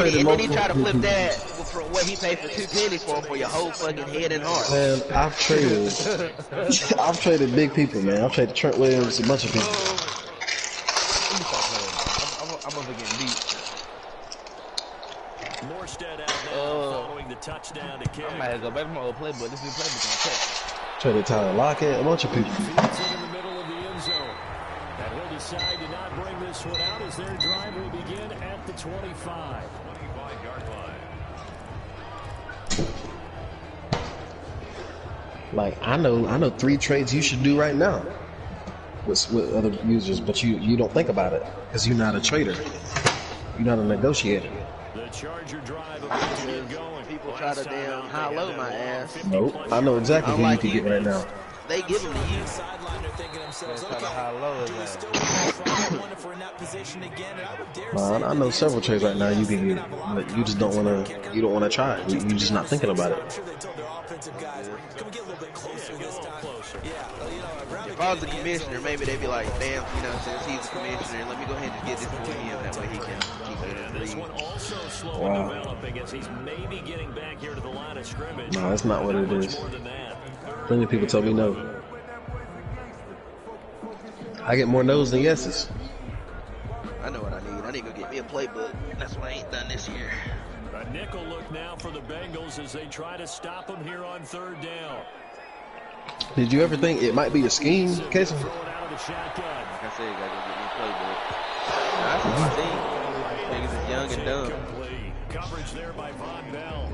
and then he tried to flip that for what he paid for 2 pennies for your whole fucking head and heart. Man, I've traded big people, man. I've traded Trent Williams, a bunch of people. I'm over getting beat. Morstead out now following the touchdown to kick. I might have to go back to my old playbook. This new playbook gonna catch. Traded Tyler Lockett, a bunch of people. Fields it in the middle of the end zone. And he'll decide to not bring this one out as their drive will begin at the 25. 25-yard line. Like I know 3 trades you should do right now with other users, but you don't think about it because you're not a trader. You're not a negotiator. The Charger drive about to get going. People try to damn high-low my ass. Nope. I know exactly who you can get right now. They give them to you. I know several trades right now you can get, but you just don't want to try it. You're just not thinking about it. If I was the commissioner, maybe they'd be like, damn, since he's the commissioner, let me go ahead and just get this for him. That way he can keep it. This one also slow developing as he's maybe getting back here to the line of scrimmage. No, that's not what it is. Plenty of people tell me no. I get more no's than yeses. I know what I need. I need to go get me a playbook. That's what I ain't done this year. A nickel look now for the Bengals as they try to stop him here on 3rd down. Did you ever think it might be a scheme, Casey? Throw it out of the shotgun. Like I said, you gotta go get me a playbook. That's what I think. Niggas is young and dumb. Coverage there by Von Bell.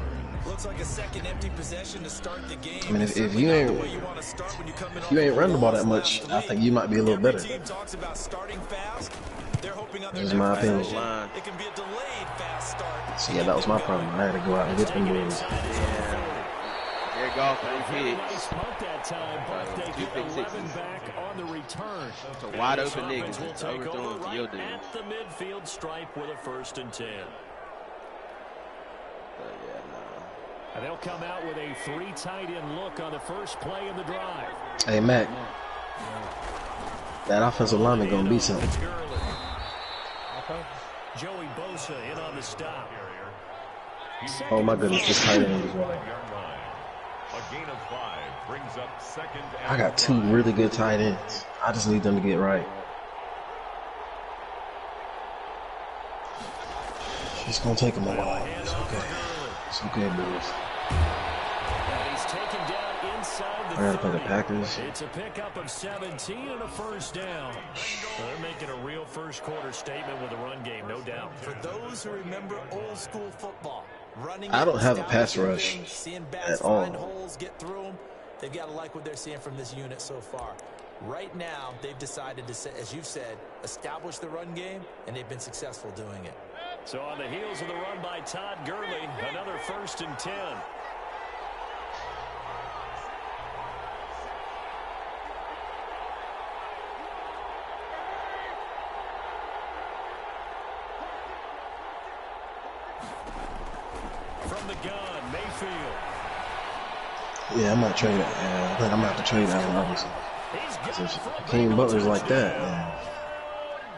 Looks like a second empty possession to start the game. I mean, if you ain't running the ball that much, I think you might be a little better. Team talks about starting fast. They're hoping on This is my opinion. it can be a delayed fast start. So yeah, that was my problem. I had to go out and get them boys. Jared Goff, 3 picks. That time, but they get 11 back on the return. So wide open niggas. It's Take overthrowing over for your right dude. at the midfield stripe with a 1st and 10. And they'll come out with a 3 tight end look on the first play of the drive. Hey Mac, that offensive lineman gonna be something. Joey Bosa in on the stop. Oh my goodness, this tight end is running. A gain of 5 brings up 2nd. I got 2 really good tight ends. I just need them to get right. It's gonna take them a while. It's okay. It's okay, boys. He's taken down inside the I gotta play the Packers. It's a pickup of 17 and a 1st down. They're making a real first quarter statement with a run game, no doubt. For those who remember old school football, running. I don't have a pass rush at all. Holes, get through them. They've got to like what they're seeing from this unit so far. Right now, they've decided to, as you've said, establish the run game, and they've been successful doing it. So on the heels of the run by Todd Gurley, another 1st and 10. From the gun, Mayfield. Yeah, I'm not trading. I think I'm gonna have to trade Allen Robinson. King Butler's like that. Man.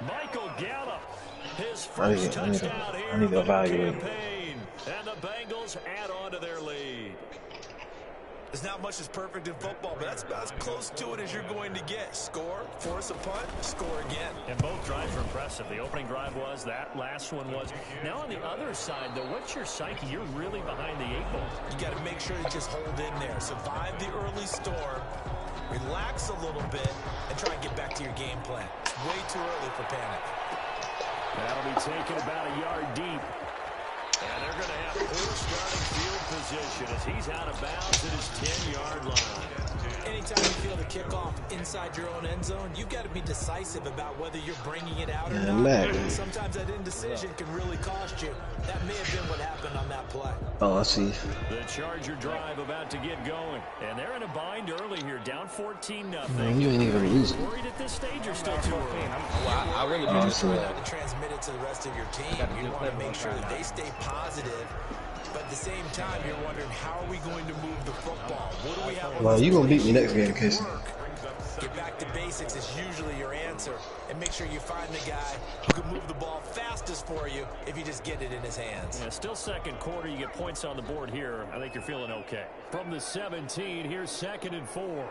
Michael Gallup, his I first need touchdown here to of the evaluate. campaign. And the Bengals add on to their lead. There's not much that's perfect in football, but that's about as close to it as you're going to get. Score, force a punt, score again. And both drives were impressive. The opening drive was, that last one was. Now on the other side, though, what's your psyche? You're really behind the 8 ball. You got to make sure you just hold in there. Survive the early storm, relax a little bit, and try and get back to your game plan. It's way too early for panic. That'll be taken about a yard deep. And they're going to have poor starting field position as he's out of bounds at his 10-yard line. Anytime you feel the kickoff inside your own end zone, you've got to be decisive about whether you're bringing it out or not. Sometimes that indecision can really cost you. That may have been what happened on that play. Oh, I see. The Charger drive about to get going. And they're in a bind early here, down 14-0. Man, you ain't even losing. Worried at this stage or still too early? I really do. Just trying to transmit it to the rest of your team. You want to make sure that they stay positive. But at the same time, you're wondering, how are we going to move the football? What do we have? Well, you're going to beat me next game, Casey. Get back to basics is usually your answer. And make sure you find the guy who can move the ball fastest for you if you just get it in his hands. Yeah, still second quarter. You get points on the board here. I think you're feeling okay. From the 17, here's 2nd and 4.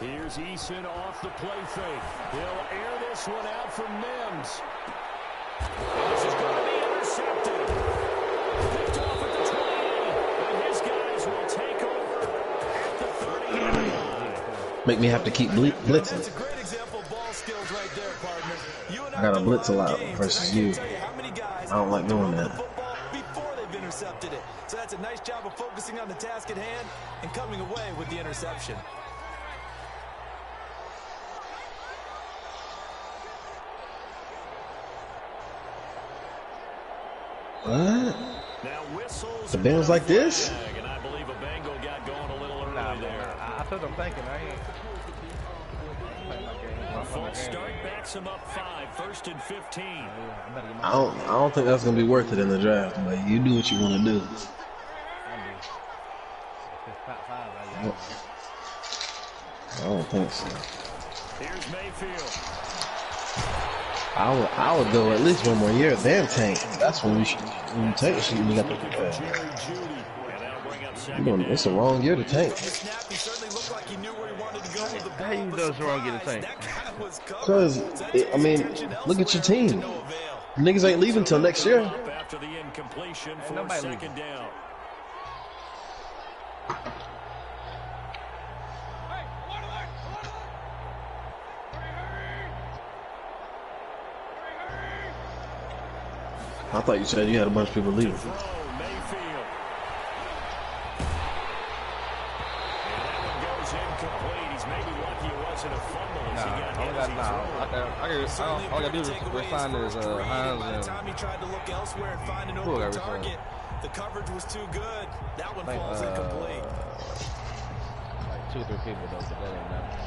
Here's Eason off the play fake. He'll air this one out from Mims. This is going to be intercepted. Picked off at the 28. And his guys will take over at the 30-yard line. Make me have to keep blitzing. That's a great example of ball skills right there, partner. You and I gotta know blitz a about lot games, versus but I you. can't tell you how many guys I don't like doing throw that. the football before they've intercepted it. So that's a nice job of focusing on the task at hand and coming away with the interception. What? Now whistles. The Bengals like this? And I believe a Bengal got going a little early Nah, there. man, I told them thinking I ain't. A false start backs him up 5, 1st and 15. I don't think that's gonna be worth it in the draft, but you do what you want to do. I don't think so. Here's Mayfield. I would go at least one more year. Then tank. That's when we should. When you tank, you got the. Jerry Judy. And that'll bring up 2nd You know, it's the wrong year to tank. Snap, he certainly looked like he knew where he wanted to go with the ball. How you know it's wrong getting tank? That guy was covered. Because I mean, look at your team. Niggas ain't leaving till next year. Up after the incompletion for nobody 2nd down. I thought you said you had a bunch of people leaving. Throw, Mayfield. And that one goes incomplete. He's maybe lucky it wasn't a fumble as he got hit as he threw it. All I gotta do is resign his Hines By the time he tried to look elsewhere and find an open target, the coverage was too good. That one falls incomplete. like 2 or 3 people though, but that ain't nothing.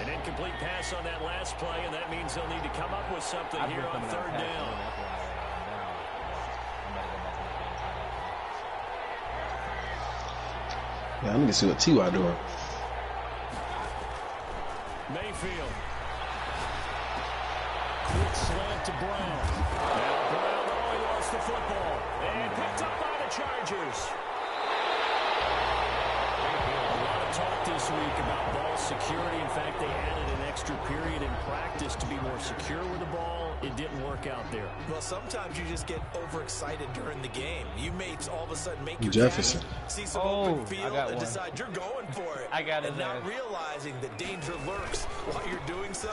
An incomplete pass on that last play, and that means they'll need to come up with something here on 3rd down. Yeah, I need to see what T.Y. doing. Mayfield. Quick slant to Brown. Now Brown, he lost the football. And picked up by the Chargers. A lot of talk this week about ball security. In fact, they added an extra period in practice to be more secure with the ball. It didn't work out there. Well, sometimes you just get overexcited during the game. You may all of a sudden make your Jefferson. catch, see some open field, and decide you're going for it. I got it. And not realizing that danger lurks while you're doing so.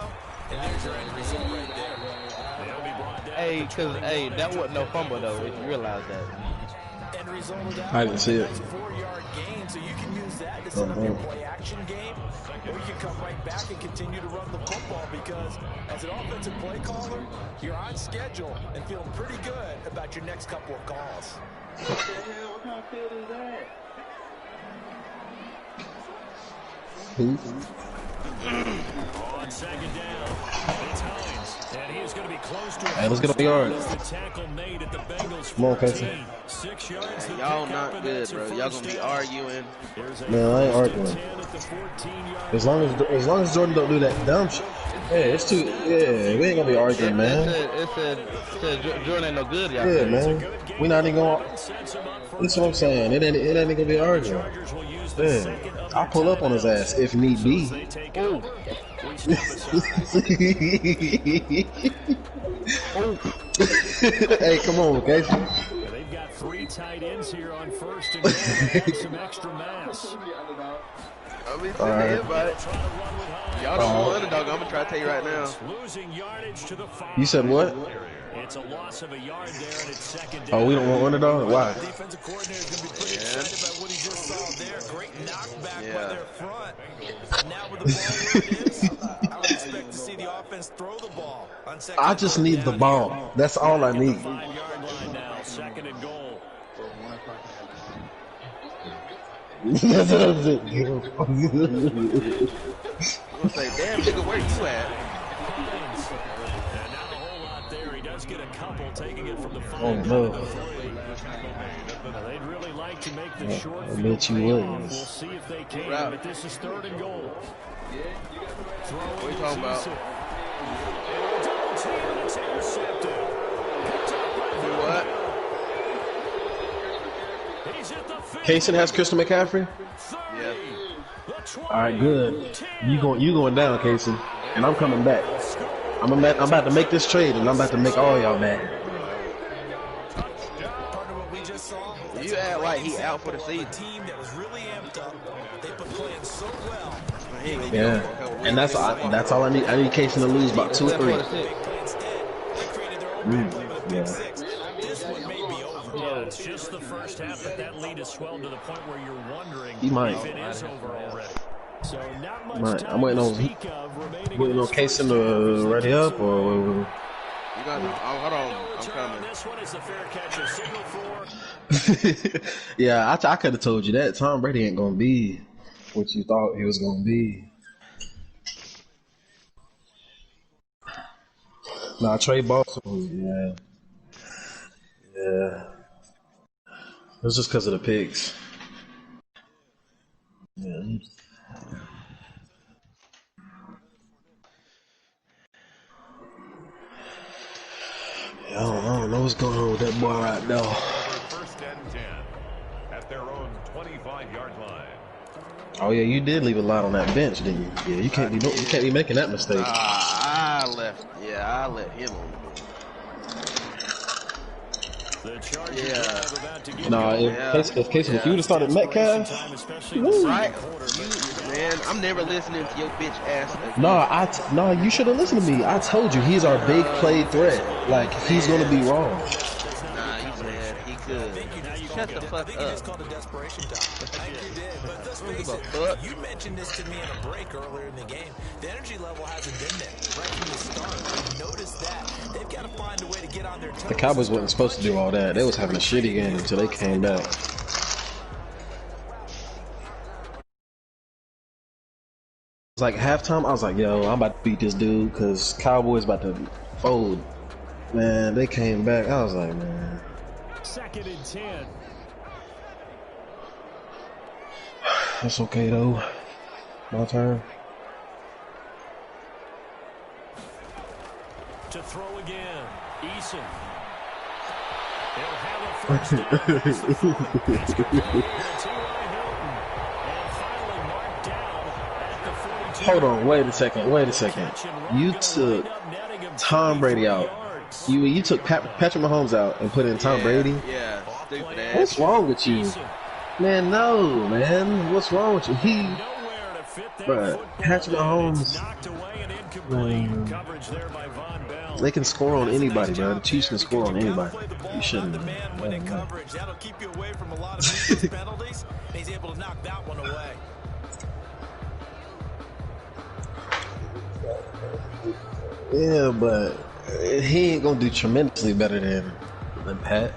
And there's your end result right there. They'll be brought down. Hey, because, hey, that wasn't no fumble, though, if you realize that. End result of that, I didn't see it. nice 4-yard gain, so you can use that to set up your play-action game, or you can come right back and continue to run the football because as an offensive play caller, you're on schedule and feeling pretty good about your next couple of calls. What the hell? What kind of field is that? On 2nd down, it's Hines, and he is going to be close to Hey, let's get up the yard. The tackle made at the Bengals' Come on, 14. Casey. 6 yards. Y'all not good, bro. Y'all gonna be arguing. Man, I ain't arguing. As long as Jordan don't do that dumb shit. Yeah, it's too. Yeah, we ain't gonna be arguing, man. It said Jordan ain't no good, y'all. Yeah, man. We not even gonna. That's what I'm saying. It ain't gonna be arguing. Yeah, I'll pull up on his ass if need be. Hey, come on, guys. They've got 3 tight ends here on 1st and goal. Add some extra mass. I'll be sitting here, but y'all don't want underdog. I'm gonna try to tell you right now. Losing yardage to the 5. You said what? It's a loss of a yard there, and it's 2nd down. Oh, we don't want underdog? Why? Defensive coordinator is going to be pretty excited about what he just saw there. Great knockback by their front. Now with the ball where it is, I would expect to see the offense throw the ball on 2nd. I just need the ball. That's all I need. 5-yard line now, 2nd and goal. That's what I'm saying. I'm gonna say, damn nigga, where you at? And not a whole lot there. He does Let's get a couple taking it from the 5 Oh, to no. the 3. They'd really like to make the short I field bet you pay would. off. We'll see if they can, but this is 3rd and goal. What are you talking about? Double team and it's intercepted. What? He's at the 50. Kaysen has Christian McCaffrey. Yeah. All right, good. You going down, Kaysen, and I'm coming back. I'm about to make this trade, and I'm about to make all y'all mad. You act like he out for the season. Team that was really amped up. They've been playing so well. Yeah, and that's all I need. I need Kaysen to lose about 2 or 3. Yeah. It's just the first half, but that lead has swelled to the point where you're wondering He might. if it is over already. So not much Right. time I'm waiting to on speak of remaining waiting in on this Kaysen first to ready up, or You got to, hold on, I'm return on coming. this one is the fair catch a signal for. yeah, I could have told you that Tom Brady ain't gonna be what you thought he was gonna be. Nah, Trey Boston, yeah. It was just because of the picks. Yeah. I don't know what's going on with that boy right now. 1st and 10 at their own 25-yard line. Oh yeah, you did leave a lot on that bench, didn't you? Yeah, you can't be making that mistake. I let him on The Chargers Yeah. drive about to get Nah, going. if you would have started Metcalf, Time, especially in the the right. second quarter, but Man, I'm never listening to your bitch ass again. no, you should have listened to me. I told you he's our big play threat. Like he's gonna be wrong. Nah, you said he could. Shut the fuck I think you just up. called a desperation time. I think you did. But let's face Give a it, fuck. you mentioned this to me in a break earlier in the game. The energy level hasn't been there right from the start. I've noticed that. They've got to find a way to get on their toes. The Cowboys wasn't supposed to do all that. They was having a shitty game until they came back. It was like halftime. I was like, yo, I'm about to beat this dude because Cowboys about to fold. Man, they came back. I was like, man. 2nd and 10. That's okay though. My turn. To throw again. Eason. He'll have a first down. That's the 4. That's complete. And finally marked down at the 42. Hold on, wait a second. You took Tom Brady out. You took Patrick Mahomes out and put in Tom Brady. Yeah, stupid ass. What's wrong with you? Man, no, man. What's wrong with you? Nowhere to fit that Bruh, football. Patrick Mahomes. Knocked away and incomplete. Man. Coverage there by Von Bell. They can score on anybody, bro. The Chiefs can score on anybody. You shouldn't. Man winning coverage. That'll keep you away from a lot of defense penalties. And he's able to knock that one away. Yeah, but he ain't gonna do tremendously better than Pat.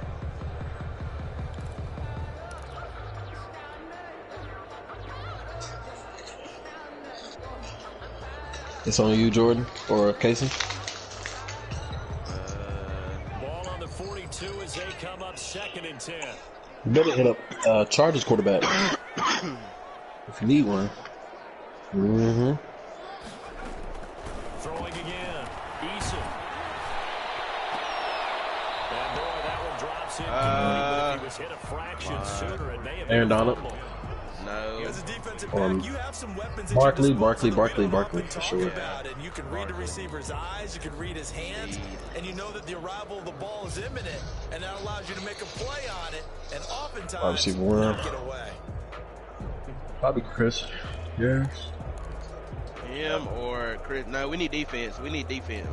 It's on you, Jordan, or Casey. Ball on the 42 as they come up 2nd and 10. You better hit up Chargers quarterback if you need one. Mm-hmm. Throwing again. Eason. And boy, that one drops in. If he was hit a fraction sooner, it may have been Aaron a Donald. fumble. No. As a defensive back, you have some weapons at your Barkley, disposal that we don't Barkley, often for talk sure. about, and you can read the receiver's eyes, you can read his hands, and you know that the arrival of the ball is imminent, and that allows you to make a play on it, and oftentimes receiver one. not get away. Probably Chris. Yeah. Him or Chris. No, we need defense. We need defense.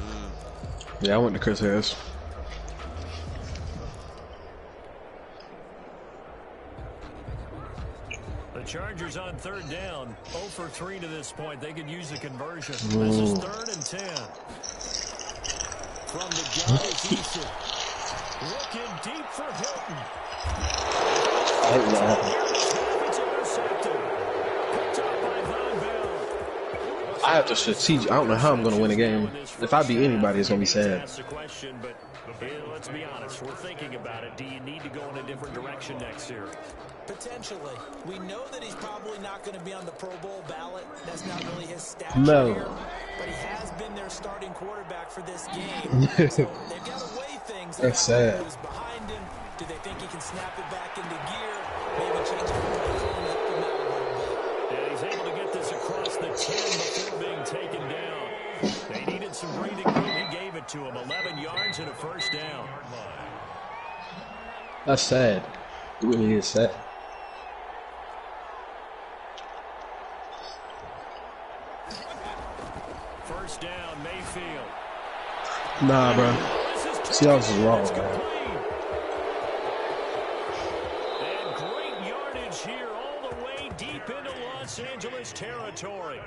Yeah, I went to Chris Harris. The Chargers on 3rd down. 0 for 3 to this point. They could use a conversion. This is 3rd and 10. From the gun is Eason. Looking deep for Hilton. I hate when that happens. It's intercepted. Picked up by Von Bell. I have to strategic. I don't know how I'm going to win a game. If I beat anybody, it's going to be sad. That's the question, but let's be honest. We're thinking about it. Do you need to go in a different direction next year? Potentially. We know that he's probably not going to be on the Pro Bowl ballot. That's not really his stature No. here. But he has been their starting quarterback for this game. So they've got to weigh things. That's sad. Who's behind him? Do they think he can snap it back into gear? Maybe change the play call and help him out a little bit. And he's able to get this across the 10 before being taken down. They needed some breathing room. He gave it to him. 11 yards and a first down. That's sad. It really is sad. First down, Mayfield. Nah, bro. Seahawks is wrong, man. And great yardage here all the way deep into Los Angeles territory.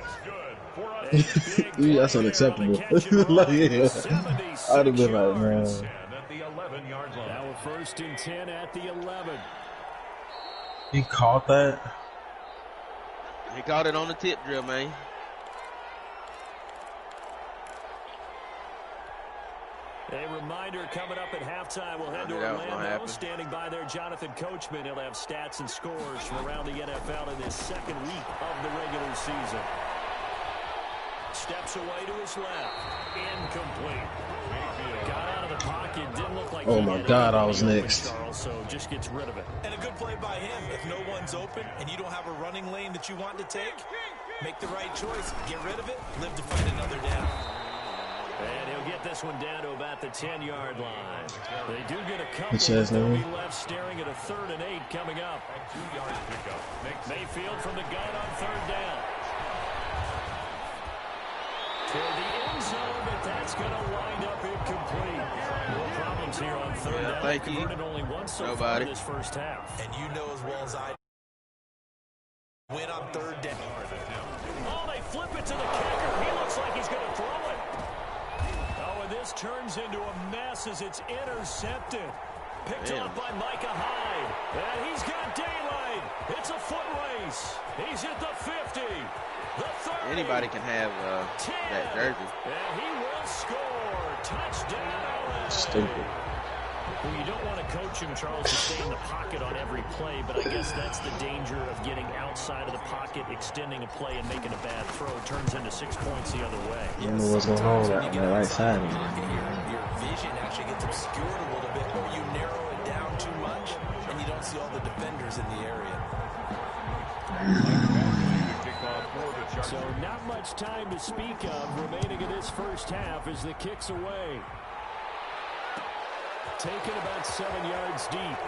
That's unacceptable. Like, yeah. I'd have been like, man. Now we're first and 10 at the 11. He caught that? He caught it on the tip drill, man. A reminder coming up at halftime. We'll head to Orlando. Standing by there, Jonathan Coachman. He'll have stats and scores from around the NFL in this second week of the regular season. Steps away to his left. Incomplete. Got out of the pocket. Didn't look like oh my God, I was next. So just gets rid of it. And a good play by him. If no one's open and you don't have a running lane that you want to take, make the right choice. Get rid of it. Live to fight another down. And he'll get this one down to about the 10-yard line. They do get a couple, says, but they'll be left staring at a 3rd and 8 coming up. Mayfield from the gun on 3rd down. Toward the end zone, but that's going to wind up incomplete. No problems here on 3rd down. Thank you. Converted only once so far in this first half. And you know as well as I win on 3rd down. Oh, they flip it to the kicker. He looks like he's going to throw it. Oh, and this turns into a mess as it's intercepted. Picked off by Micah Hyde. And he's got daylight. It's a foot race. He's at the 50. The 30. Anybody can have that jersey. And he will score. Touchdown. Stupid. Well, you don't want to coach him, Charles, to stay in the pocket on every play, but I guess that's the danger of getting outside of the pocket, extending a play, and making a bad throw. It turns into 6 points the other way. You know what's going on on the right side. Your vision actually gets obscured a little bit, or you narrow it down too much, and you don't see all the defenders in the area. So not much time to speak of remaining in this first half as the kick's away. Taken about 7 yards deep.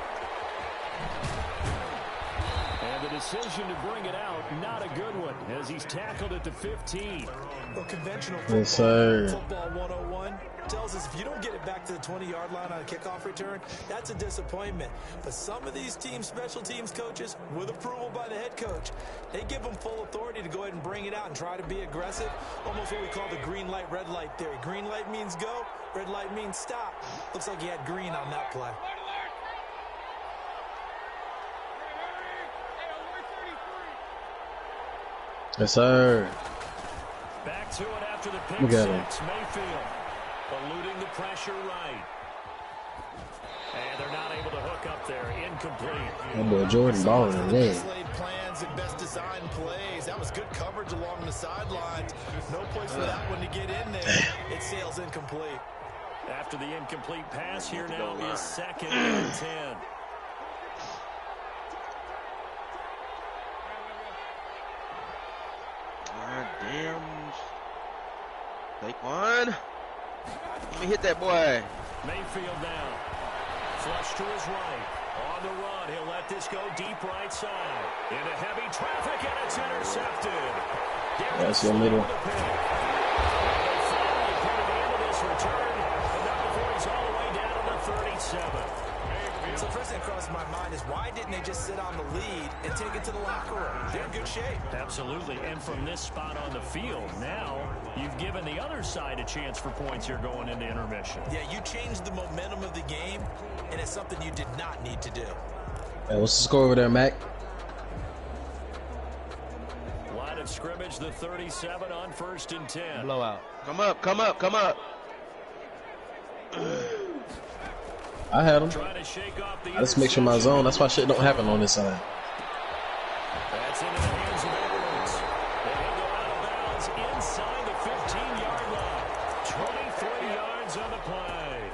And the decision to bring it out, not a good one, as he's tackled at the 15. Well, conventional Yes, sir. football 101 tells us if you don't get it back to the 20-yard line on a kickoff return, that's a disappointment. But some of these teams, special teams coaches, with approval by the head coach, they give them full authority to go ahead and bring it out and try to be aggressive. Almost what we call the green light, red light theory. Green light means go, red light means stop. Looks like he had green on that play. Yes, sir. Back to it after the pick Look at him. six. Mayfield eluding the pressure right. And they're not able to hook up there. Incomplete. That boy Jordan balling in the game. Laid plans and best design plays. That was good coverage along the sidelines. No place for that one to get in there. It sails incomplete. After the incomplete pass, here now is 2nd and 10. Damn. Take one. Let me hit that boy. Mayfield now. Flush to his right. On the run. He'll let this go deep right side. Into heavy traffic, and it's intercepted. That's your middle. They finally put it into this return. And now before he's all the way down to the 37. So the first thing that crosses my mind is why didn't they just sit on the lead and take it to the locker room? They're in good shape. Absolutely. And from this spot on the field, now you've given the other side a chance for points here going into intermission. Yeah, you changed the momentum of the game, and it's something you did not need to do. Hey, what's the score over there, Mac? Line of scrimmage, the 37 on 1st and 10. Blowout. Come up, come up, come up. I had him. Trying to shake off the I just make sure my zone. That's why shit don't happen on this side. That's into the hands of Edwards. And he'll go out of bounds inside the 15-yard line. 23 yards on the play.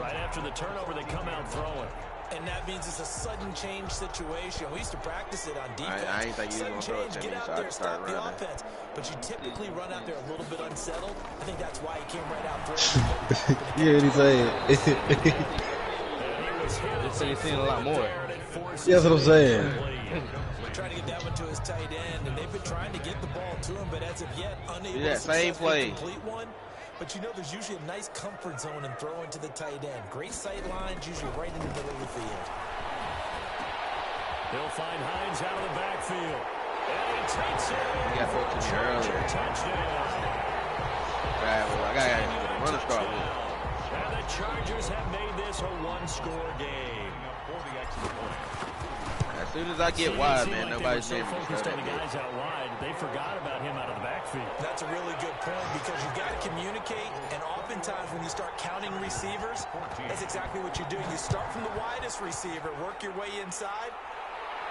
Right after the turnover, they come out throwing. And that means it's a sudden change situation. We used to practice it on defense. I ain't think you was sudden gonna throw it to change, me, get so out I there, just started stop the running. offense. But you typically run out there a little bit unsettled. I think that's why he came right out throwing. Yeah, what he saying. Just said he's seen a lot more. Yeah, that's what I'm saying. Trying to get that one to his tight end, and they've been trying to get the ball to him, but as of yet, unable Yeah, to same successfully play. complete one. But you know, there's usually a nice comfort zone in throwing to the tight end. Great sight lines, usually right in the middle of the field. He'll find Hines out of the backfield. And he takes it. You got thrown to me earlier. Touchdown. I got to run a start with. And the Chargers have made this a one-score game. As soon as I get wide, man, nobody's so near me. focused on the guys out wide, they forgot about him out of the backfield. That's a really good point because you've got to communicate, and oftentimes when you start counting receivers, that's exactly what you do. You start from the widest receiver, work your way inside.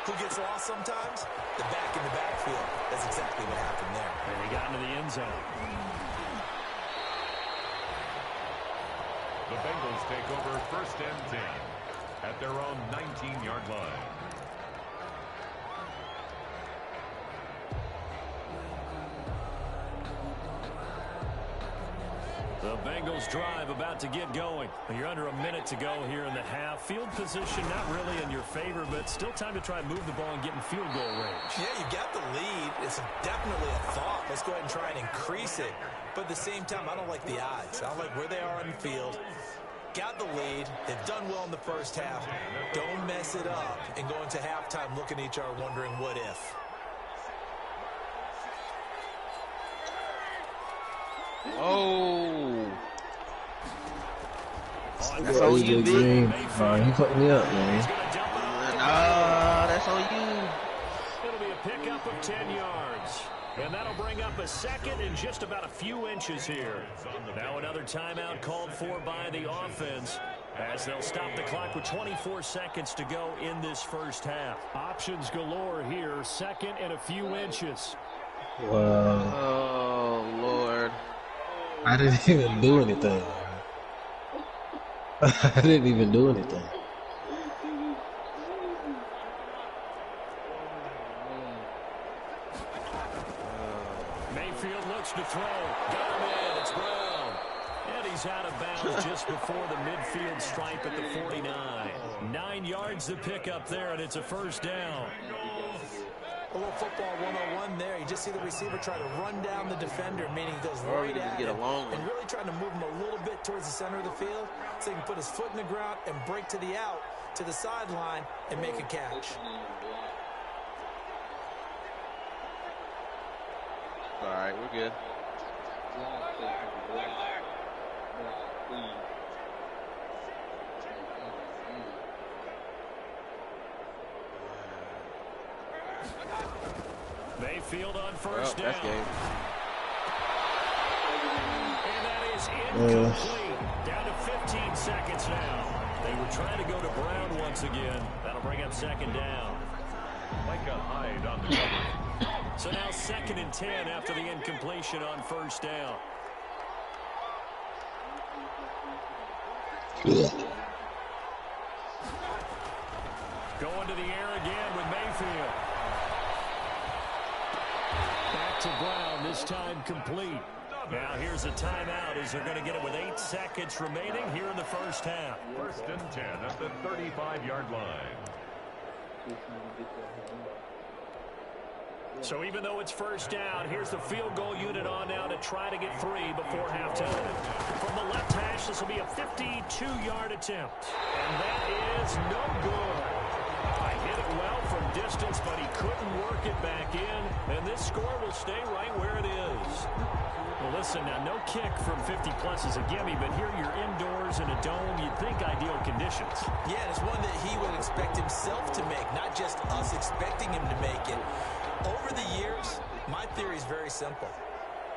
Who gets lost sometimes? The back in the backfield. That's exactly what happened there. And he got into the end zone. The Bengals take over 1st and 10 at their own 19-yard line. The Bengals drive about to get going. You're under a minute to go here in the half. Field position not really in your favor, but still time to try and move the ball and get in field goal range. Yeah, you got the lead. It's definitely a thought. Let's go ahead and try and increase it. But at the same time, I don't like the odds. I don't like where they are on the field. Got the lead. They've done well in the first half. Don't mess it up and go into halftime looking at each other wondering what if. Oh. That's on you, Green. He fucked me up, man. Nah, that's on you. It'll be a pickup of 10 yards. And that'll bring up a second in just about a few inches here. Now another timeout called for by the offense as they'll stop the clock with 24 seconds to go in this first half. Options galore here. Second and a few inches. Wow. Oh, Lord. I didn't even do anything. I didn't even do anything. Mayfield looks to throw. Got him in. It's Brown. And he's out of bounds just before the midfield stripe at the 49. 9 yards to pick up there, and it's a first down. A little football 101 there. You just see the receiver try to run down the defender, meaning he goes Or right you just at get a him long one. and really trying to move him a little bit towards the center of the field so he can put his foot in the ground and break to the out, to the sideline, and make a catch. All right, we're good. Mayfield on first down. That's game. And that is incomplete. Down to 15 seconds now. They were trying to go to Brown once again. That'll bring up second down. Micah Hyde on the cover. So now 2nd and 10 after the incompletion on first down. Going to the air again with Mayfield. Back to Brown, this time complete. Now here's a timeout as they're going to get it with 8 seconds remaining here in the first half. 1st and 10 at the 35-yard line. So even though it's first down, here's the field goal unit on now to try to get 3 before halftime. From the left hash, this will be a 52-yard attempt. And that is no good. I hit it well from distance, but he couldn't work it back in. And this score will stay right where it is. Well, listen, now no kick from 50-plus is a gimme, but here you're indoors in a dome. You'd think ideal conditions. Yeah, and it's one that he would expect himself to make, not just us expecting him to make it. Over the years, my theory is very simple.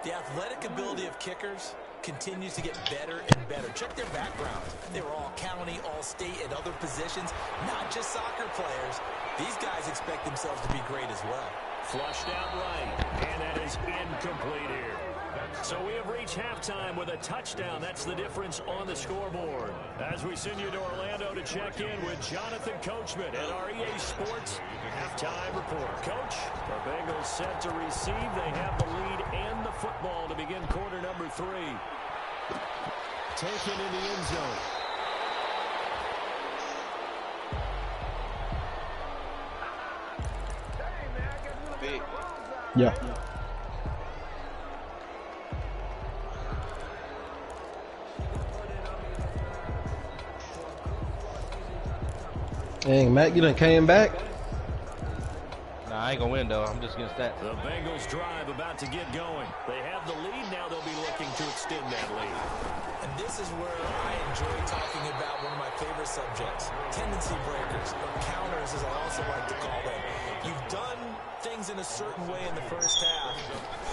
The athletic ability of kickers continues to get better and better. Check their backgrounds. They were all county, all state, at other positions, not just soccer players. These guys expect themselves to be great as well. Flushed out right, and that is incomplete here. So we have reached halftime with a touchdown. That's the difference on the scoreboard. As we send you to Orlando to check in with Jonathan Coachman at our EA Sports halftime report. Coach, the Bengals set to receive. They have the lead and the football to begin quarter number 3. Taken in the end zone. Big. Yeah. Dang, Matt, you done came back? Nah, I ain't gonna win though. I'm just gonna stat. The Bengals drive about to get going. They have the lead. Now they'll be looking to extend that lead. And this is where I enjoy talking about one of my favorite subjects, tendency breakers, or counters as I also like to call them. You've done things in a certain way in the first half,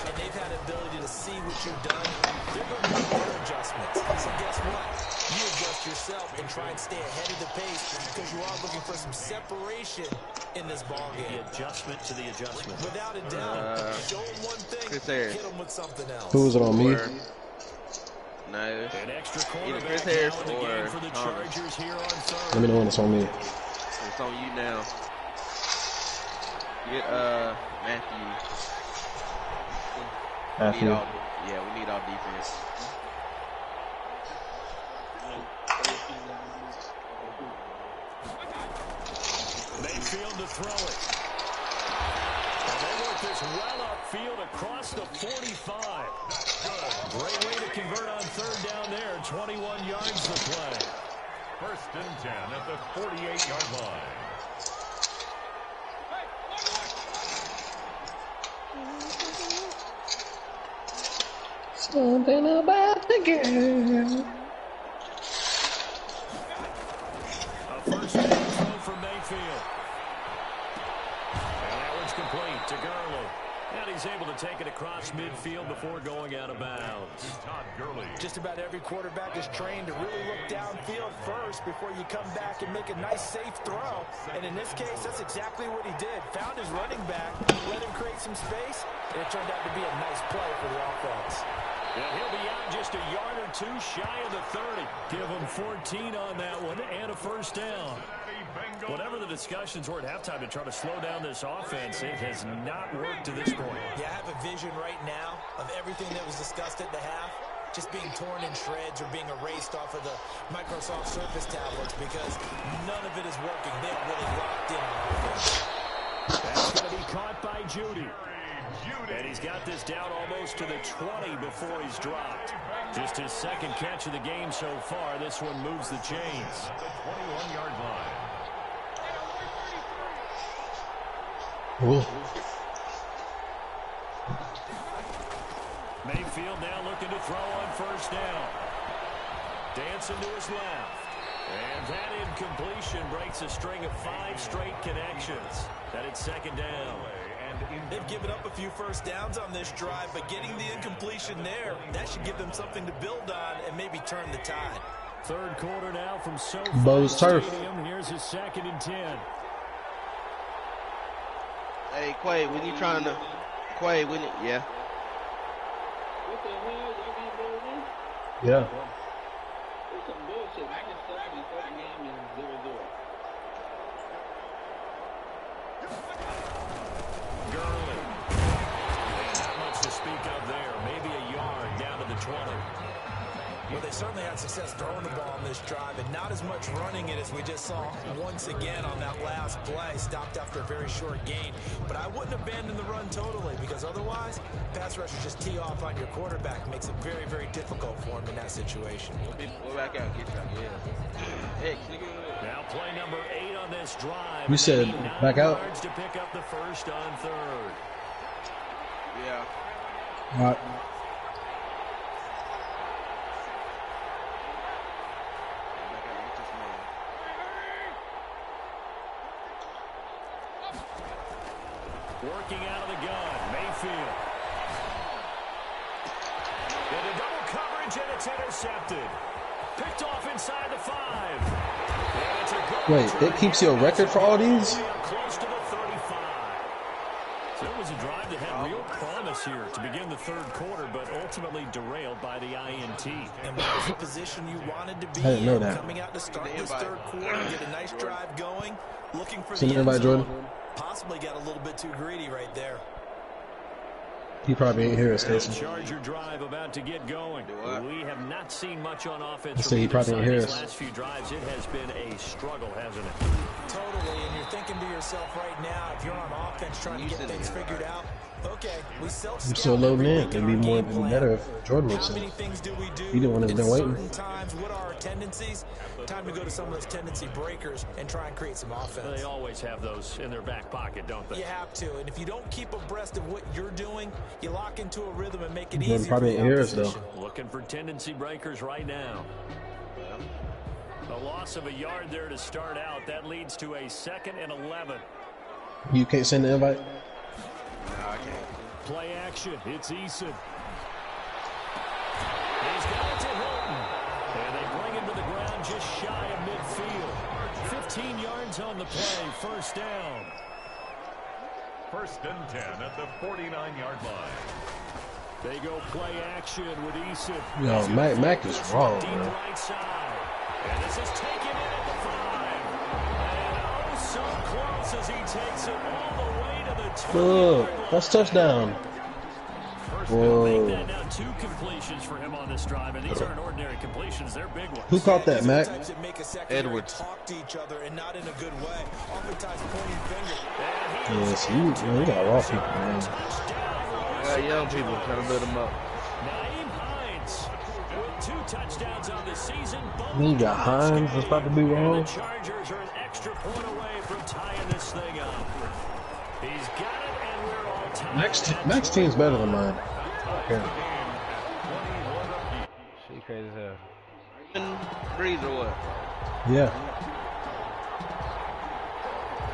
and they've had the ability to see what you've done. They're going to make their adjustments. So guess what? You adjust yourself and try and stay ahead of the pace because you are looking for some separation in this ball game. The adjustment to the adjustment. Without a doubt, show them one thing, hit them with something else. Who was it on me? No, An extra either quarterback Chris Harris now in the game or for the Thomas. Chargers here on third. Let me know when it's on me. It's on you now. Get Matthew. Matthew. We need all defense. Mayfield to throw it. And they work this well upfield across the 45. Great way to convert on third down there. 21 yards to play. 1st and 10 at the 48-yard line. Something about the girl. A first down throw for Mayfield. And that one's complete to Gurley. And he's able to take it across midfield before going out of bounds. Todd Gurley. Just about every quarterback is trained to really look downfield first before you come back and make a nice, safe throw. And in this case, that's exactly what he did. Found his running back, let him create some space, and it turned out to be a nice play for the offense. Yeah, he'll be out just a yard or two shy of the 30. Give him 14 on that one and a first down. Whatever the discussions were at halftime to try to slow down this offense, it has not worked to this point. Yeah, I have a vision right now of everything that was discussed at the half just being torn in shreds or being erased off of the Microsoft Surface tablets because none of it is working. They are really locked in on offense. That's going to be caught by Judy. And he's got this down almost to the 20 before he's dropped. Just his second catch of the game so far. This one moves the chains. The 21-yard line. Ooh. Mayfield now looking to throw on first down. Dancing to his left. And that incompletion breaks a string of 5 straight connections. That is second down. They've given up a few first downs on this drive, but getting the incompletion there, that should give them something to build on and maybe turn the tide. Third quarter now from SoFi Bo's turf. Stadium. Here's his 2nd and 10. Hey, Quay, when you trying to... Quay, when you... Yeah. What the hell? Y'all got building? Yeah. It's some bullshit. I can start the second game in 0-0. Gurley. Not much to speak of there. Maybe a yard down to the 20. Well, they certainly had success throwing the ball on this drive, and not as much running it as we just saw once again on that last play. Stopped after a very short gain. But I wouldn't abandon the run totally, because otherwise, pass rushers just tee off on your quarterback. Makes it very, very difficult for him in that situation. We'll back out. Get back. Yeah. Hey, Now play number 8 on this drive. You said 89 back out? yards to pick up the first on third. Yeah. All right. Working out of the gun, Mayfield. Into double coverage, and it's intercepted. Picked off inside the 5. And it's a good Wait, it keeps you a record for all these? close to the 35. So it was a drive that had real promise here to begin the third quarter, but ultimately derailed by the INT. And that was the position you wanted to be I didn't know in. that. Coming out to start this third quarter, get a nice drive going, looking for Send the the end invite, zone. Jordan. Possibly got a little bit too greedy right there. He probably ain't here, Stacy. Charger drive about to get going. We have not seen much on offense. I said he probably ain't here. These last few drives, it has been a struggle, hasn't it? Totally, and you're thinking to yourself right now, if you're on offense trying to get things figured out, okay, we self-scout. I'm still loading in. It'd be more than better if Jordan was How in. many things do we do? He didn't want to have been waiting. Certain times, what are our tendencies? Time to go to some of those tendency breakers and try and create some offense. They always have those in their back pocket, don't they? You have to, and if you don't keep abreast of what you're doing, you lock into a rhythm and make it Jordan easy. probably ain't here, though. Looking for tendency breakers right now. A loss of a yard there to start out. That leads to a 2nd and 11. You can't send the invite? No, I can't. Play action. It's Eason. He's got it to Hilton. And they bring him to the ground just shy of midfield. 15 yards on the play. First down. 1st and 10 at the 49-yard line. They go play action with Eason. Yo, Mac is wrong, Deep man. right side. And this is taken in at the 5. And oh, so close as he takes it all the way to the 20-yard line. That's touchdown. Whoa. Make that now 2 completions for him on this drive, and these aren't ordinary completions; they're big ones. Who caught that, Mac? Edwards. Talk to each other and not in a good way. Oftentimes pointing fingers. Yes, you got raw people, man. I got young people trying to build them up. Naeem Hines with 2 touchdowns on the season. You got Hines that's about to be wrong. The Chargers are an extra point away from tying this thing up. He's got it, and we're all tied. Max team's better than mine. Okay. She crazy as hell. Breeze or what? Yeah.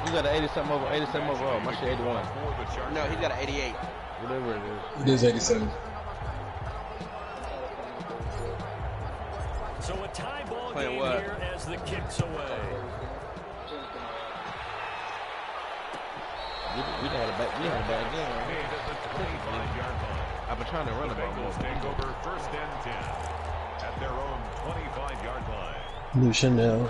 You got an 87 overall. My shit 81. No, he's got an 88. Whatever it is. It is 87. So a tie ball Playing game what? here as the kick's away. We had a bad game. Made at the 25-yard line. I've been trying to run the ball more. Bengals take over 1st and 10 at their own 25-yard line. New Chanel.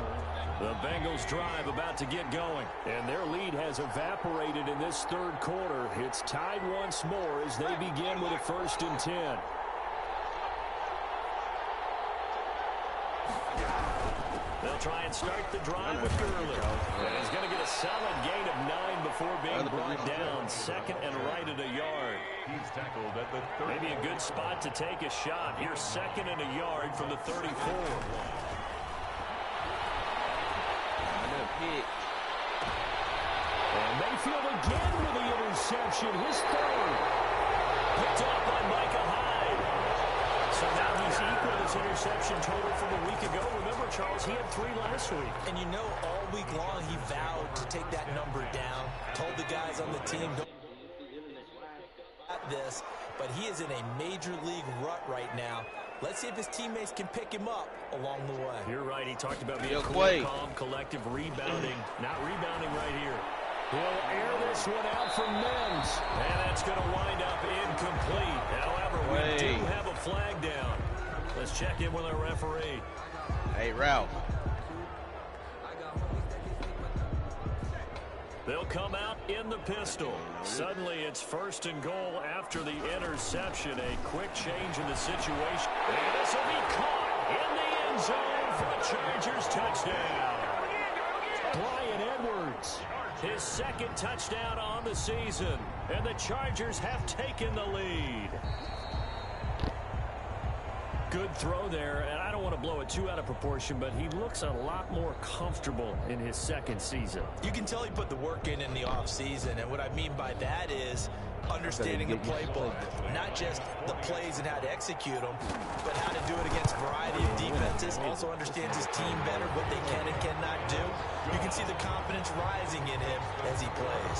The Bengals drive about to get going, and their lead has evaporated in this third quarter. It's tied once more as they begin with a 1st and 10. They'll try and start the drive with Gurley. And he's going to get a solid gain of 9 before being brought down. 2nd and right at a yard. He's tackled at the 30. Maybe a good spot to take a shot. Here's 2nd and a yard from the 34. And Mayfield again with the interception. His 3rd. Picked off by Micah Hyde. So now he's equal his interception total from a week ago. Remember, Charles, he had 3 last week. And you know, all week long he vowed to take that number down. Told the guys on the team, don't this, but he is in a major league rut right now. Let's see if his teammates can pick him up along the way. You're right. He talked about being cool, calm, collective, rebounding. Not rebounding right here. He'll air this one out from Mims. And that's going to wind up incomplete. However, we do have a flag down. Let's check in with our referee. Hey, Ralph. They'll come out in the pistol. Suddenly, it's 1st and goal after the interception. A quick change in the situation. And this will be caught in the end zone for a Chargers touchdown. Bryan Edwards, his 2nd touchdown on the season. And the Chargers have taken the lead. Good throw there, and I don't want to blow it too out of proportion, but he looks a lot more comfortable in his 2nd season. You can tell he put the work in the offseason, and what I mean by that is understanding the playbook, not just the plays and how to execute them, but how to do it against a variety of defenses also understands his team better, what they can and cannot do. You can see the confidence rising in him as he plays.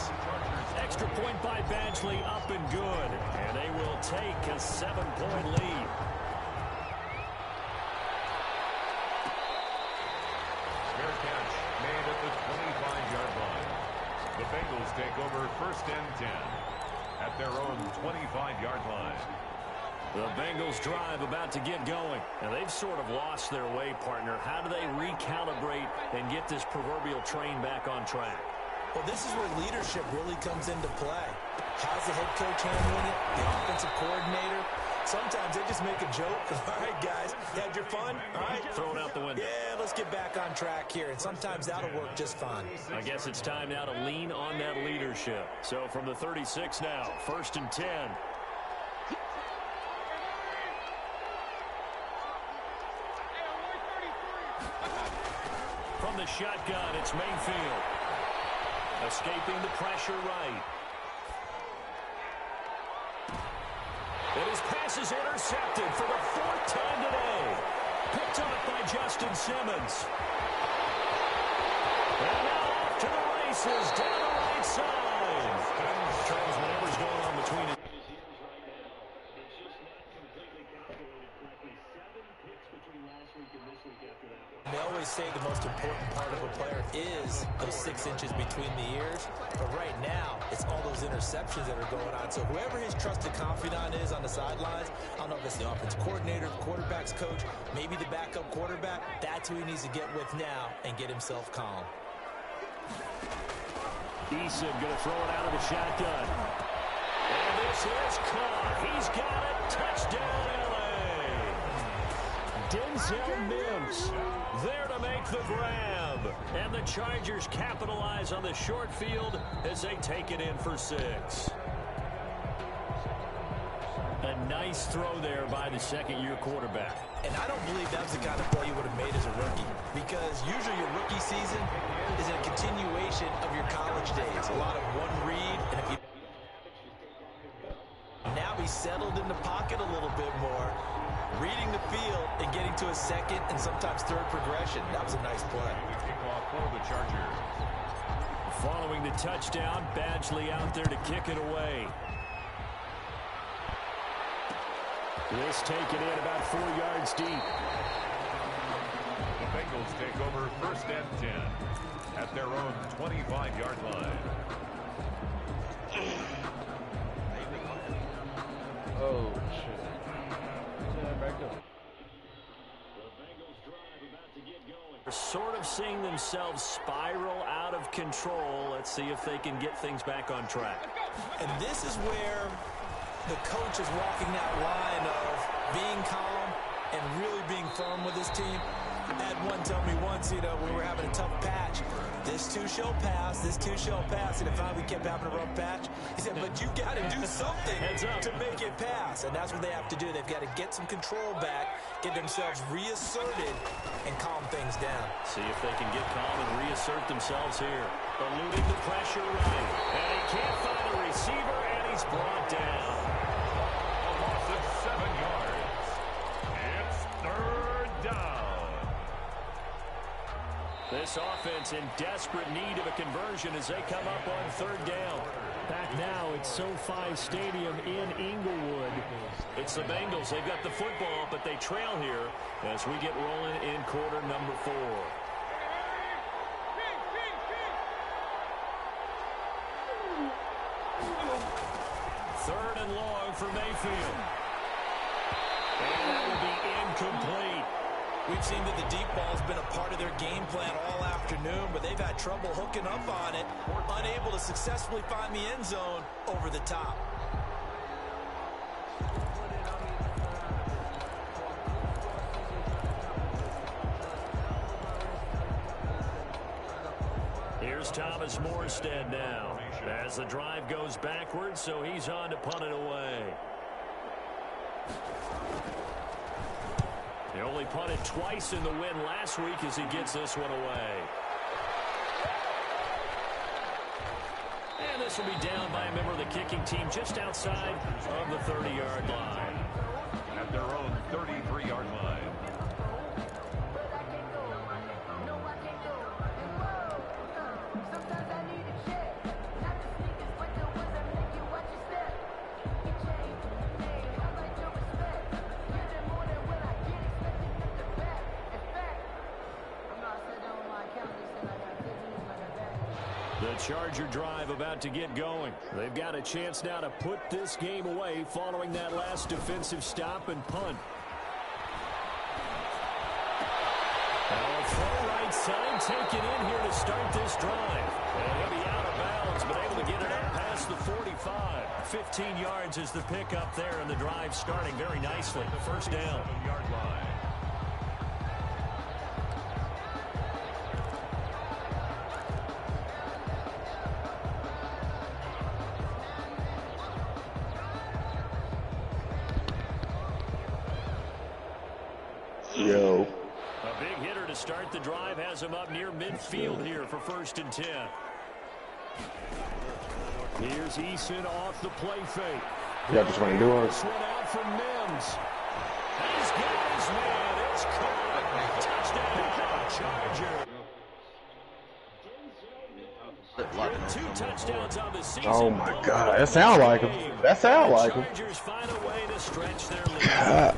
Extra point by Badgley, up and good. And they will take a 7-point lead. Fair catch made at the 25-yard line. The Bengals take over 1st and 10 at their own 25-yard line. The Bengals drive about to get going. And they've sort of lost their way, partner. How do they recalibrate and get this proverbial train back on track? Well, this is where leadership really comes into play. How's the head coach handling it? The offensive coordinator? Sometimes they just make a joke. All right, guys, had your fun? All right. Throw it out the window. Yeah, let's get back on track here. And sometimes that'll work just fine. I guess it's time now to lean on that leadership. So from the 36 now, 1st and 10. From the shotgun, it's Mayfield. Escaping the pressure right. And his pass is intercepted for the 4th time today. Picked up by Justin Simmons. And now off to the races down the right side. Charles, whatever's going on between it. They always say the most important part of a player is those 6 inches between the ears. But right now, it's all those interceptions that are going on. So whoever his trusted confidant is on the sidelines, I don't know if it's the offensive coordinator, quarterback's coach, maybe the backup quarterback, that's who he needs to get with now and get himself calm. Eason going to throw it out of the shotgun. And this is Carr. He's got it. Touchdown, L.A. Denzel Mims there to make the grab. And the Chargers capitalize on the short field as they take it in for 6. A nice throw there by the second-year quarterback. And I don't believe that was the kind of play you would have made as a rookie. Because usually your rookie season is a continuation of your college days. A lot of one read. And if you now he's settled in the pocket a little bit more, reading the field and getting to a second and sometimes third progression. That was a nice play. Kickoff for the Chargers. Following the touchdown, Badgley out there to kick it away. This taken in about 4 yards deep. The Bengals take over 1st and 10 at their own 25-yard line. Oh, shit. Back up. They're sort of seeing themselves spiral out of control. Let's see if they can get things back on track. And this is where the coach is walking that line of being calm and really being firm with his team. I had one tell me once, when we were having a tough patch, this too shall pass, this too shall pass. And if we kept having a rough patch, he said, but you got to do something to make it pass. And that's what they have to do. They've got to get some control back, get themselves reasserted, and calm things down. See if they can get calm and reassert themselves here. Eluding the pressure right. And he can't find a receiver, and he's brought down. A loss of 7 yards. It's 3rd down. This offense in desperate need of a conversion as they come up on 3rd down. Back now at SoFi Stadium in Inglewood. It's the Bengals. They've got the football, but they trail here as we get rolling in quarter number 4. 3rd and long for Mayfield. And that will be incomplete. We've seen that the deep ball's been a part of their game plan all afternoon, but they've had trouble hooking up on it, unable to successfully find the end zone over the top. Here's Thomas Morstead now as the drive goes backwards, so he's on to punt it away. He only punted twice in the win last week as he gets this one away. And this will be down by a member of the kicking team just outside of the 30-yard line. At their own 33-yard line. The Charger drive about to get going. They've got a chance now to put this game away following that last defensive stop and punt. Now a throw right side taken in here to start this drive. And he'll be out of bounds, but able to get it up past the 45. 15 yards is the pickup there, and the drive starting very nicely. First down. Yard line. Yo. A big hitter to start the drive has him up near midfield here for 1st and 10. Here's Eason off the play fake. You got this one to do it. This one out from Mims. He's got his man. It's caught. Touchdown, Charger. 2 touchdowns on the season. Oh my God, that sound like him. That sound like him. Chargers find a way to stretch their lead. God.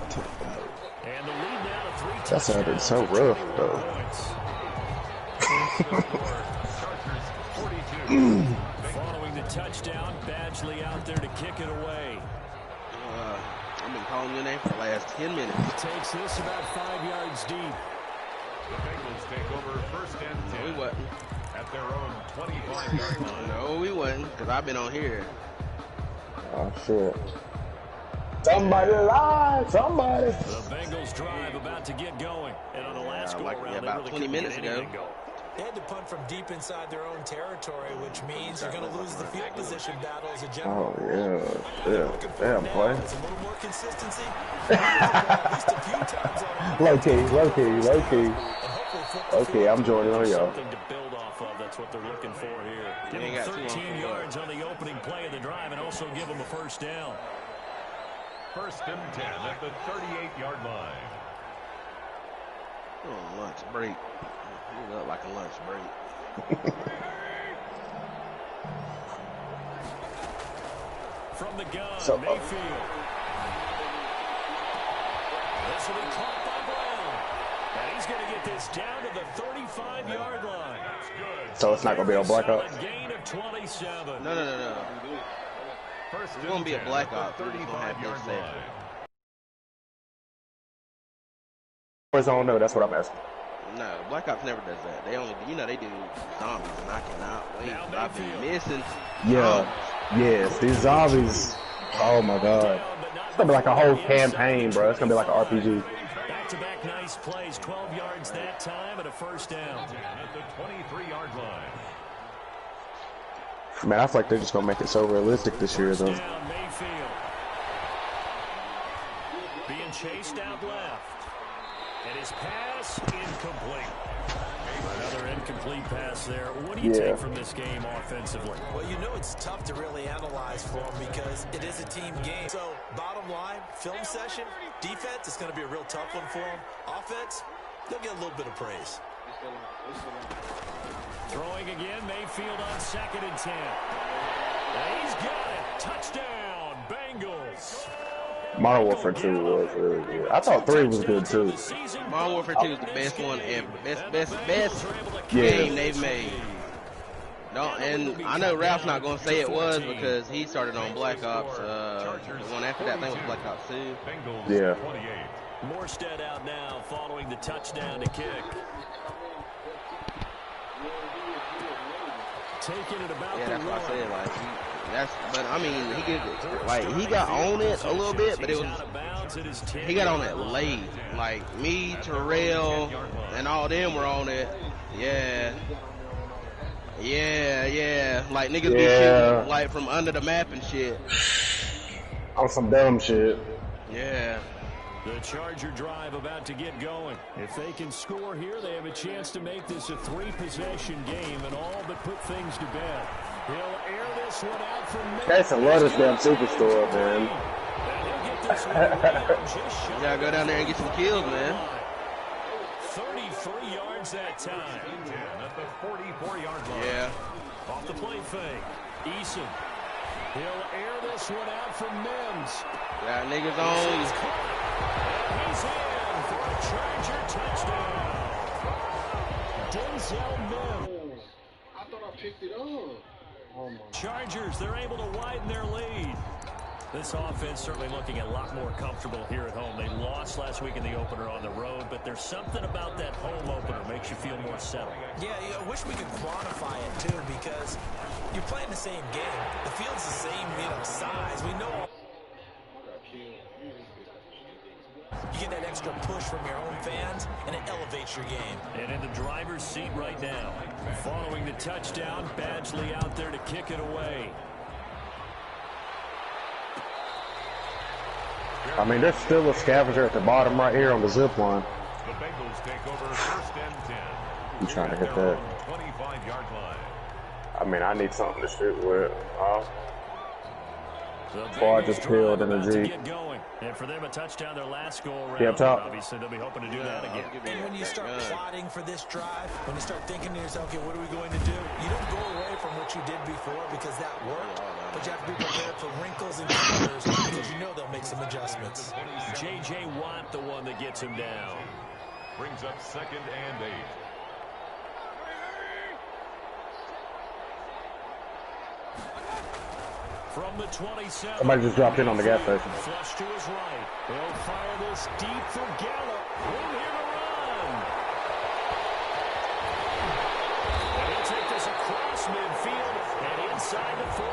And the lead now to 3 touchdowns. That sounded so rough, though. Following the touchdown, Badgley out there to kick it away. I've been calling your name for the last 10 minutes. Takes this about 5 yards deep. The Bengals take over 1st and 10. No, we wasn't. At their own 25-yard line. No, we wasn't, because I've been on here. Oh, shit. Somebody lied. Somebody. The Bengals drive about to get going. And on the last go around, about 20 minutes ago. They had to punt from deep inside their own territory, which means you're going to lose the field position battle as a general. Oh, yeah. Yeah. Damn, play. There's a little more consistency. At least a few times on Low key. Okay, I'm joining on y'all. Something to build off of. That's what they're looking for here. Give them 13 yards on the opening play of the drive and also give them a 1st down. 1st and 10 at the 38-yard line. Oh, lunch break. You look like a lunch break. From the gun, So, Mayfield. This will be caught by Brown. And he's going to get this down to the 35-yard line. That's good. So it's not going to be a blackout? Gain of 27. No. First It's going to be a blackout. 35-yard line. Where's on there? That's what I'm asking. No, Black Ops never does that. They only, they do zombies, and I cannot wait. I've been missing. Yeah. Yes, these zombies. Oh my God. It's gonna be like a whole campaign, bro. It's gonna be like an RPG. Back-to-back nice plays, 12 yards that time and a 1st down. At the 23-yard line. Man, I feel like they're just gonna make it so realistic this year, though. Down, Mayfield. Being chased out left. And his pass incomplete. Another incomplete pass there. What do you take from this game offensively? Well, you know it's tough to really analyze for them because it is a team game. So, bottom line, film session, defense, it's going to be a real tough one for them. Offense, they'll get a little bit of praise. Throwing again, Mayfield on 2nd and 10. And he's got it. Touchdown, Bengals. Modern Warfare 2 was really good. I thought 3 was good too. Modern Warfare 2 is the best one ever. Best game they've made. No, and I know Ralph's not going to say it was because he started on Black Ops. The one after that, I think was Black Ops 2. Yeah. Morstead out now following the touchdown to kick. Taking it about that's what I said. But I mean, he got on it a little bit, but it was he got on it late. Like me, Terrell, and all them were on it. Yeah. Like niggas be shooting like from under the map and shit. On some dumb shit. Yeah. The Charger drive about to get going. If they can score here, they have a chance to make this a 3-possession game and all but put things to bed. He'll air this one out from That's a lot of damn superstore, man. You gotta go down there and get some kills, man. 33 yards that time. At the 44-yard line. Yeah. Off the play fake. Eason. He'll air this one out from Mims. Got niggas on. He's in for a Charger touchdown. Denzel Mims. picked it up. Oh my. Chargers, they're able to widen their lead. This offense certainly looking a lot more comfortable here at home. They lost last week in the opener on the road, but there's something about that home opener makes you feel more settled. Yeah, I wish we could quantify it, too, because you're playing the same game. The field's the same, size. We know you get that extra push from your home fans, and it elevates your game. And in the driver's seat right now. Following the touchdown, Badgley out there to kick it away. I mean, there's still a scavenger at the bottom right here on the zip line. The Bengals take over first and 10. You trying to hit that? 25-yard line. I mean, I need something to shoot with. The Before I just peeled in a Bengals G. get going. And for them, a touchdown their last go around. Yeah, up top. Obviously, they'll be hoping to do that again. And when you start plotting for this drive, when you start thinking to yourself, okay, what are we going to do? You don't go away from what you did before because that worked, but you have to be prepared for wrinkles and corners because you know they'll make some adjustments. J.J. Watt, the one that gets him down. Brings up 2nd and 8. From the 27. Somebody just dropped in on the gas station. Flush to his right. They'll fire this deep for Gallup. Room here to run. And he'll take this across midfield and inside the 45.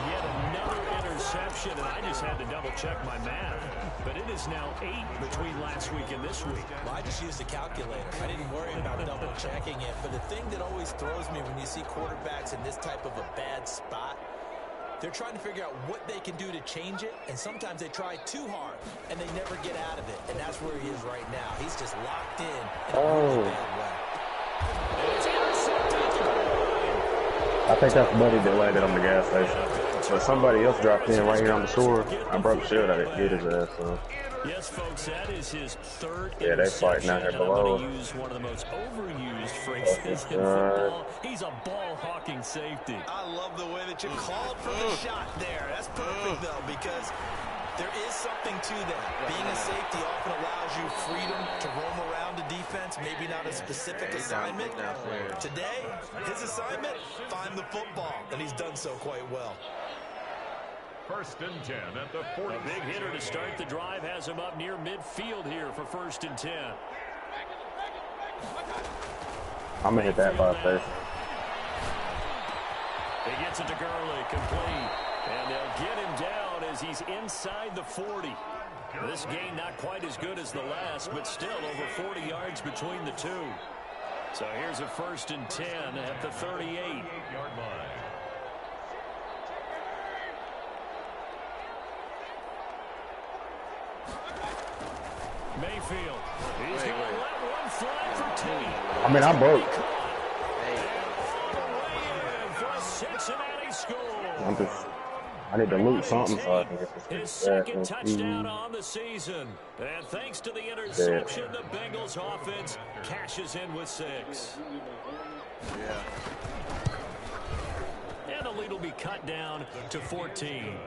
Yet another interception, and I just had to double-check my math. But it is now 8 between last week and this week. Well, I just used a calculator. I didn't worry about double-checking it. But the thing that always throws me when you see quarterbacks in this type of a bad spot, they're trying to figure out what they can do to change it, and sometimes they try too hard, and they never get out of it. And that's where he is right now. He's just locked in a really bad way. I think that's Buddy that landed on the gas station. But somebody else dropped in right here on the shore. I broke the shield. I didn't get his ass. So. Yes, folks, that is his third Yeah, they fighting out here below. I'm going to use one of the most overused phrases in football. He's a ball-hawking safety. I love the way that you called for the shot there. That's perfect, though, because there is something to that. Being a safety often allows you freedom to roam around the defense, maybe not a specific assignment. Today, his assignment, find the football, and he's done so quite well. First and 10 at the 40. A big hitter to start the drive has him up near midfield here for 1st and 10. I'm going to hit that 5 there. He gets it to Gurley, complete. And they'll get him down as he's inside the 40. This gain not quite as good as the last, but still over 40 yards between the two. So here's a 1st and 10 at the 38-yard line. Mayfield. He's going to let one fly for T. I mean, I'm broke. I need to loot something so I can get this. His second touchdown on the season. And thanks to the interception, the Bengals offense cashes in with 6. And the lead will be cut down to 14.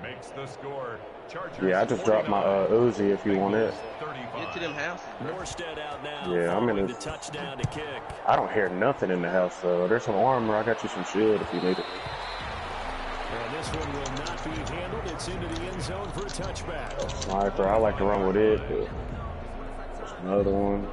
Makes the score. Chargers. Yeah, I just dropped my Uzi if you want it. Get to them houses. Morstead out now. Yeah, I'm in the touchdown to kick. I don't hear nothing in the house, though. There's some armor. I got you some shield if you need it. And this one will not be handled. It's into the end zone for a touchback. Sniper, I like to run with it, but there's another one.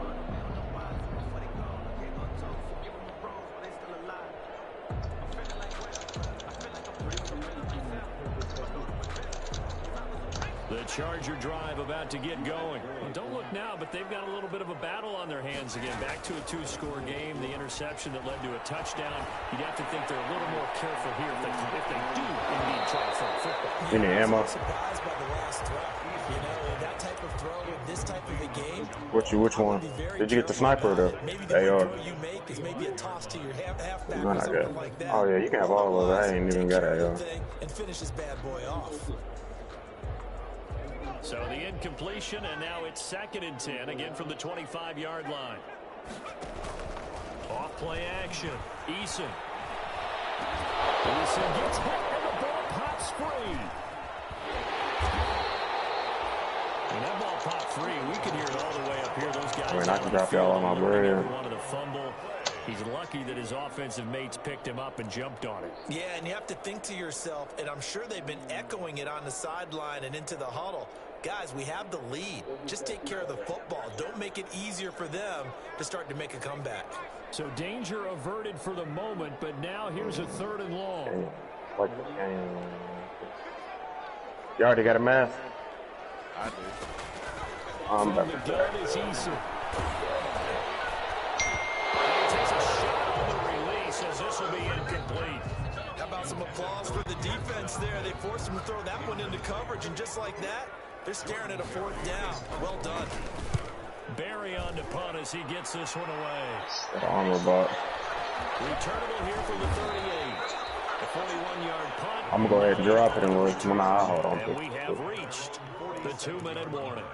The Charger drive about to get going. Well, don't look now, but they've got a little bit of a battle on their hands again. Back to a 2-score game. The interception that led to a touchdown. You'd have to think they're a little more careful here if they do indeed try for a football. Any ammo? Surprised by the last throw. You know, that type of throw in this type of a game. Which one? Did you get the sniper or the maybe the AR? throw you make is maybe a toss to your halfback No, or not something good. like that. Oh yeah, you can have all of it. I ain't even got AR. And finish this bad boy off. So the incompletion, and now it's 2nd and 10, again from the 25-yard line. Off-play action. Eason. Eason gets hit, and the ball pops free. And that ball popped free. We can hear it all the way up here. Those guys. I mean, I can drop y'all on my bread. Wanted a fumble. He's lucky that his offensive mates picked him up and jumped on it. Yeah, and you have to think to yourself, and I'm sure they've been echoing it on the sideline and into the huddle. Guys, we have the lead. Just take care of the football. Don't make it easier for them to start to make a comeback. So danger averted for the moment, but now here's a 3rd and long. Like the game. You already got a mask? I do. I'm about to gun is Eason. He takes a shot on the release as this will be incomplete. How about some applause for the defense there? They forced him to throw that one into coverage, and just like that, they're staring at a 4th down. Well done. Barry on to punt as he gets this one away. that armor box. Returnable here for the 38. The 41-yard punt. I'm gonna go ahead and drop it and we'll hold on. And we have reached the 2-minute warning.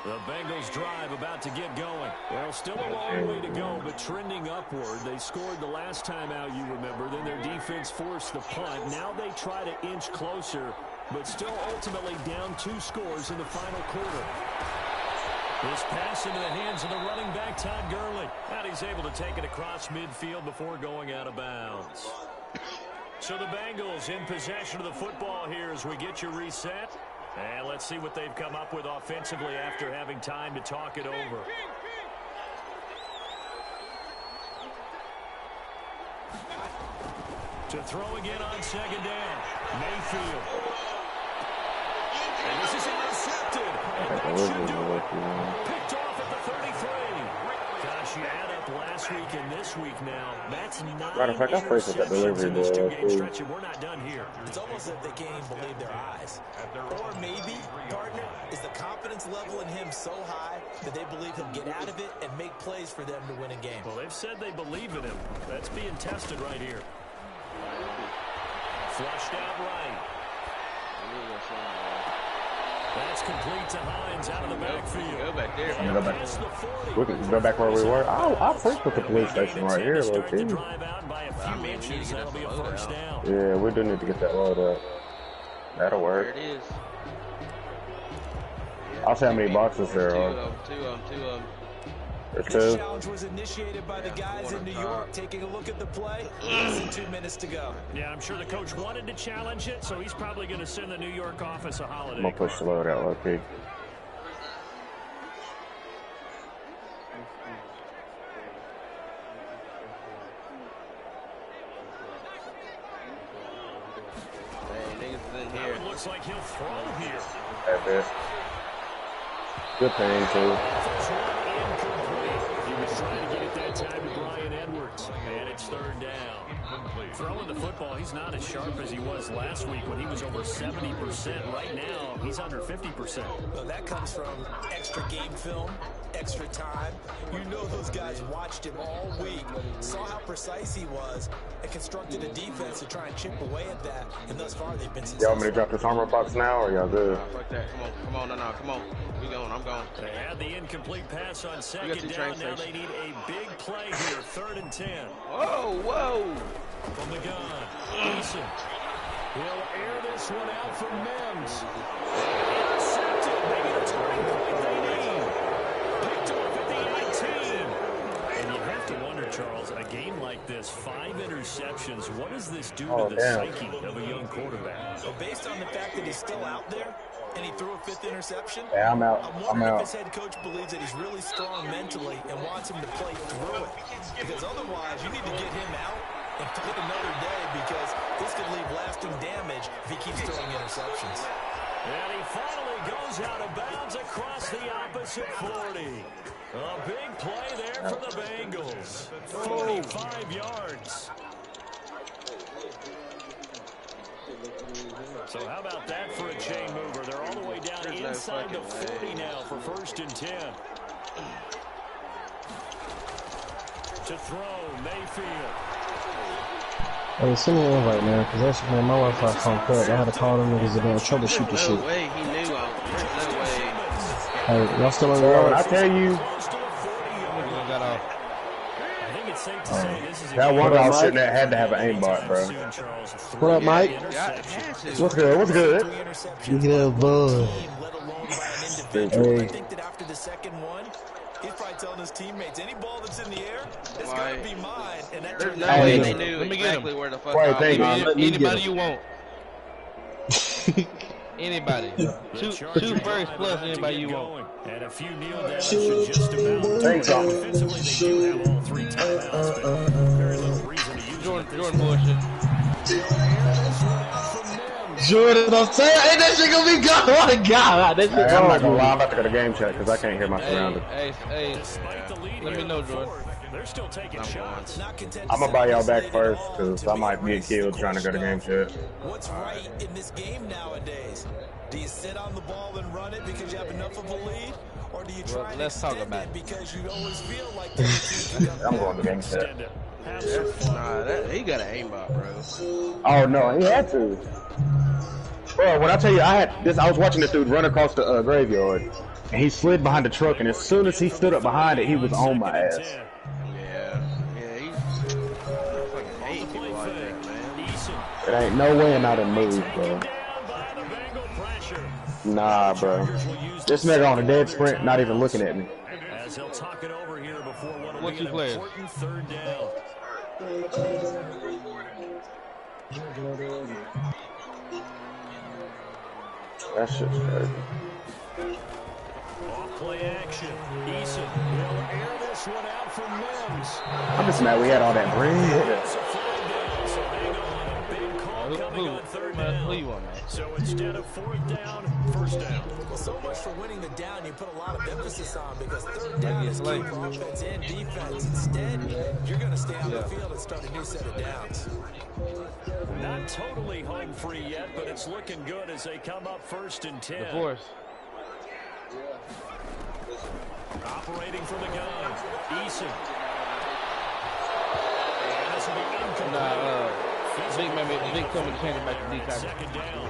The Bengals drive about to get going. Well, still a long way to go, but trending upward. They scored the last time out, you remember. Then their defense forced the punt. Now they try to inch closer, but still ultimately down 2 scores in the final quarter. This pass into the hands of the running back, Todd Gurley. And he's able to take it across midfield before going out of bounds. So the Bengals in possession of the football here as we get you reset. And let's see what they've come up with offensively after having time to talk it over. To throw again on 2nd down. Mayfield. And this is intercepted. And that should do it. Picked off at the 33. Gosh, you add up last week and this week now. That's 9 interceptions in this 2-game stretch, and we're not done here. It's almost as if they can't even believe their eyes. Or maybe, partner, is the confidence level in him so high that they believe he'll get out of it and make plays for them to win a game. Well, they've said they believe in him. That's being tested right here. Flushed out right. That's complete to Hines out of the backfield. Go back there. Go back. We can go back where we were. I'll first put the police station right here, low key. Yeah, we do need to get that load up. That'll work. There it is. I'll see how many boxes there are. Two of them. There's This 2. challenge was initiated by the guys in New York. Taking a look at the play, less than 2 minutes to go. Yeah, I'm sure the coach wanted to challenge it, so he's probably going to send the New York office a holiday. I'm gonna push the load out low key. It looks like he'll throw here. That's it. Good pain too. First one incomplete. He was trying to get it that time to Bryan Edwards, and it's 3rd down. Throwing the football, he's not as sharp as he was last week when he was over 70%. Right now, he's under 50%. Well, that comes from extra game film, extra time. You know those guys watched him all week, saw how precise he was, and constructed a defense to try and chip away at that. And thus far, they've been successful. Y'all want me to drop this armor box now, or y'all good? Like that. Come on, come on. We going, I'm going. They had the incomplete pass on 2nd down. Now they need a big play here, 3rd and 10. Whoa. From the gun, Eason. He'll air this one out from Mims. Intercepted. Maybe the turning point they need. Picked off at the 18. And you have to wonder, Charles, a game like this, 5 interceptions, what does this do to the psyche of a young quarterback? So based on the fact that he's still out there, and he threw a 5th interception. Yeah, I'm out. I'm wondering if his head coach believes that he's really strong mentally and wants him to play through it. Because otherwise, you need to get him out and play another day, because this could leave lasting damage if he keeps throwing interceptions. And he finally goes out of bounds across the opposite 40. A big play there for the Bengals. 45 yards. So how about that for a chain mover? They're all the way down inside the 40 now for 1st and 10. To throw, Mayfield. Hey, send me an invite, man, because that's when my Wi-Fi conked up. I had to call them niggas to troubleshoot the shit. No way, he knew. No way. Hey, y'all still on the road? I tell you. That one guy sitting there had to have an aimbot, bro. What up, Mike? What's good? What's good? Look at that bud. I think that after the second one, He's probably telling his teammates, any ball that's in the air, it's Like, gonna be mine. And that there's no Hey, way look, they knew let me get exactly him. where the fuck Right, off thank was. you. let me get Anybody him. you want. Anybody. Two first plus anybody you want. And a few kneel downs should just about Thanks, Tom. defensively, they do have all 3 timeouts, but very little reason to use them at this Jordan bullshit. Jordan, I'm saying, ain't that shit gonna be gone? Oh my God, that shit Hey, I'm not gonna gone. lie. I'm about to go to game check because I can't hear my surroundings. Hey, Despite the lead let me here know, in the Jordan. fourth, they're still taking shots. not content I'm to gonna buy y'all back sit first all because to I me might be raises killed the trying to go to game question check. of what's right in this game nowadays? Do you sit on the ball and run it because you have enough of a lead? Or do you try and let's talk extend about it it. because you always feel like the other team can come I'm back? going to game check. Extend it. Have some fun. He got an aimbot, bro. Oh no, he had to. Bro, when I tell you, I was watching this dude run across the graveyard, and he slid behind the truck, and as soon as he stood up behind it, he was on my ass. Yeah, he's fucking hating people like that, man. It ain't no way and I done moved, bro. Nah, bro. This nigga on a dead sprint, not even looking at me. As he'll talk it over here before what will What be you an playing? important third down. That shit's crazy. Off play action. Eason will air this one out from Mims. I'm just mad we had all that bread. It's a flag down, so hang on. Big call coming on third down. Who you want, man? So instead of fourth down, first down. Well, so much for winning the down you put a lot of emphasis on because third down is key for offense and defense. Instead, you're going to stay on the field and start a new set of downs. Not totally home free yet, but it's looking good as they come up 1st and 10. The force. Operating from the gun. Eason. And this will be incomplete. Big coming to change it back to D tackle. Second down.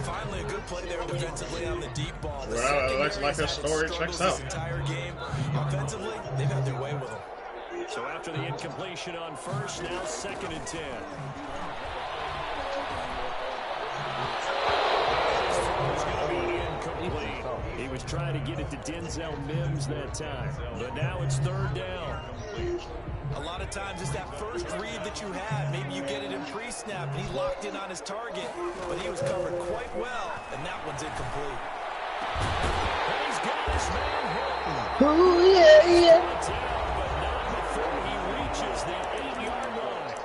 Finally, a good play there defensively on the deep ball. The Well, it looks secondary like has this had story struggles checks out. this entire game. Offensively, they've had their way with them. So after the incompletion on first, now 2nd and 10. It's going to be incomplete. He was trying to get it to Denzel Mims that time, but now it's third down. A lot of times it's that first read that you have. Maybe you get it in pre-snap and he locked in on his target, but he was covered quite well, and that one's incomplete. And he's got his man hit. Ooh, yeah. But not before he reaches the 8-yard line.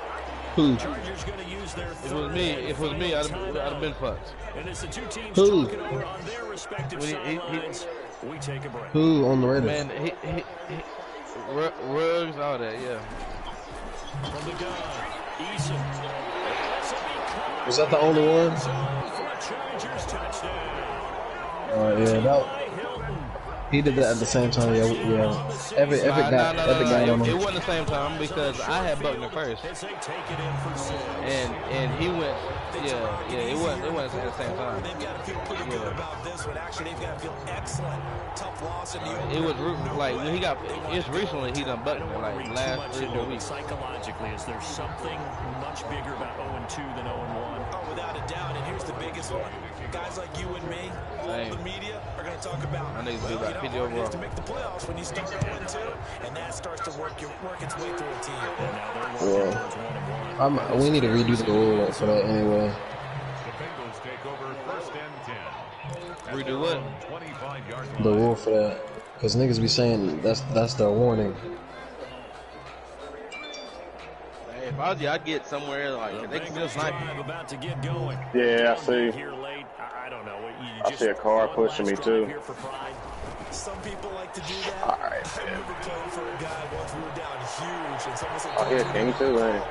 Who? Chargers going to use their If it was me, I'd have been fucked. And as the two teams Who? talking over on their respective He- sidelines, we take a break. Who on the Raiders? Man, Ruggs, all that, yeah. From the gun, Eason. Was that the only one? For a Chargers touchdown. Yeah, he did that at the same time. Yeah. Every guy on It him. wasn't the same time because I had Buckner first, As they take it in for 6. and he went. Yeah. It wasn't at the same time. They've got to feel pretty good about this one. Actually, they've got to feel excellent. Tough loss in the It was like when he got. It's recently he done Buckner like last 3-4 weeks. Psychologically, is there something much bigger about 0-2 than 0-1? Oh, without a doubt. And here's the biggest one. Guys like you and me, all the media are going to talk about I need to do about 50 how hard it is overall. to make the playoffs when you start 0-2, and that starts to work its way through a team. And now they're working towards 1-1. We need to redo the rule for that anyway. The Bengals take over 1st and 10. Redo what? 25-yard The line. rule for that, because niggas be saying that's their warning. Hey, if I was you, I'd get somewhere like they can still snipe you. About to get going. Yeah, I see. Here late, I don't know. I see a car pushing me too. Here for pride. Some people like to do that. All right, I remember playing for a guy once we were down huge, and someone said, Oh, he a king too, ain't he?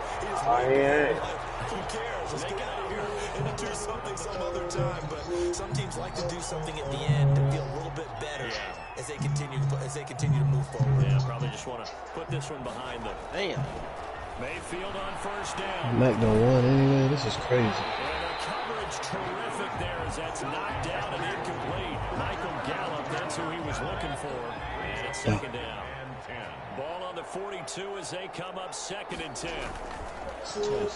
Oh, he ain't. who cares? Let's get out of here and do something some other time. But some teams like to do something at the end to feel a little bit better as they continue to move forward. Yeah, probably just want to put this one behind them. Damn. Mayfield on first down. Mac done won anyway. This is crazy. And the coverage terrific there as that's knocked down and incomplete. Michael Gallup, that's who he was looking for. And it's 2nd down. Ball on the 42 as they come up 2nd and 10. He's going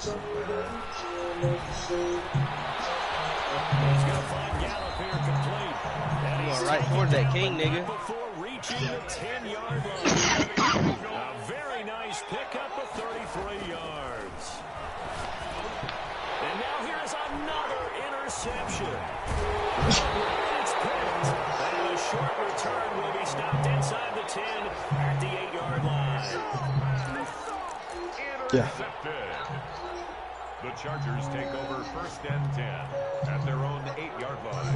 to find Gallup here complete. And he's Going right towards that king, nigga. before reaching you to the 10-yard line. A very nice pickup of 33 yards. And now here is another interception. It's picked. And a short return will be stopped inside the 10 at the 8-yard line. Intercepted. The Chargers take over 1st and 10 at their own 8-yard line.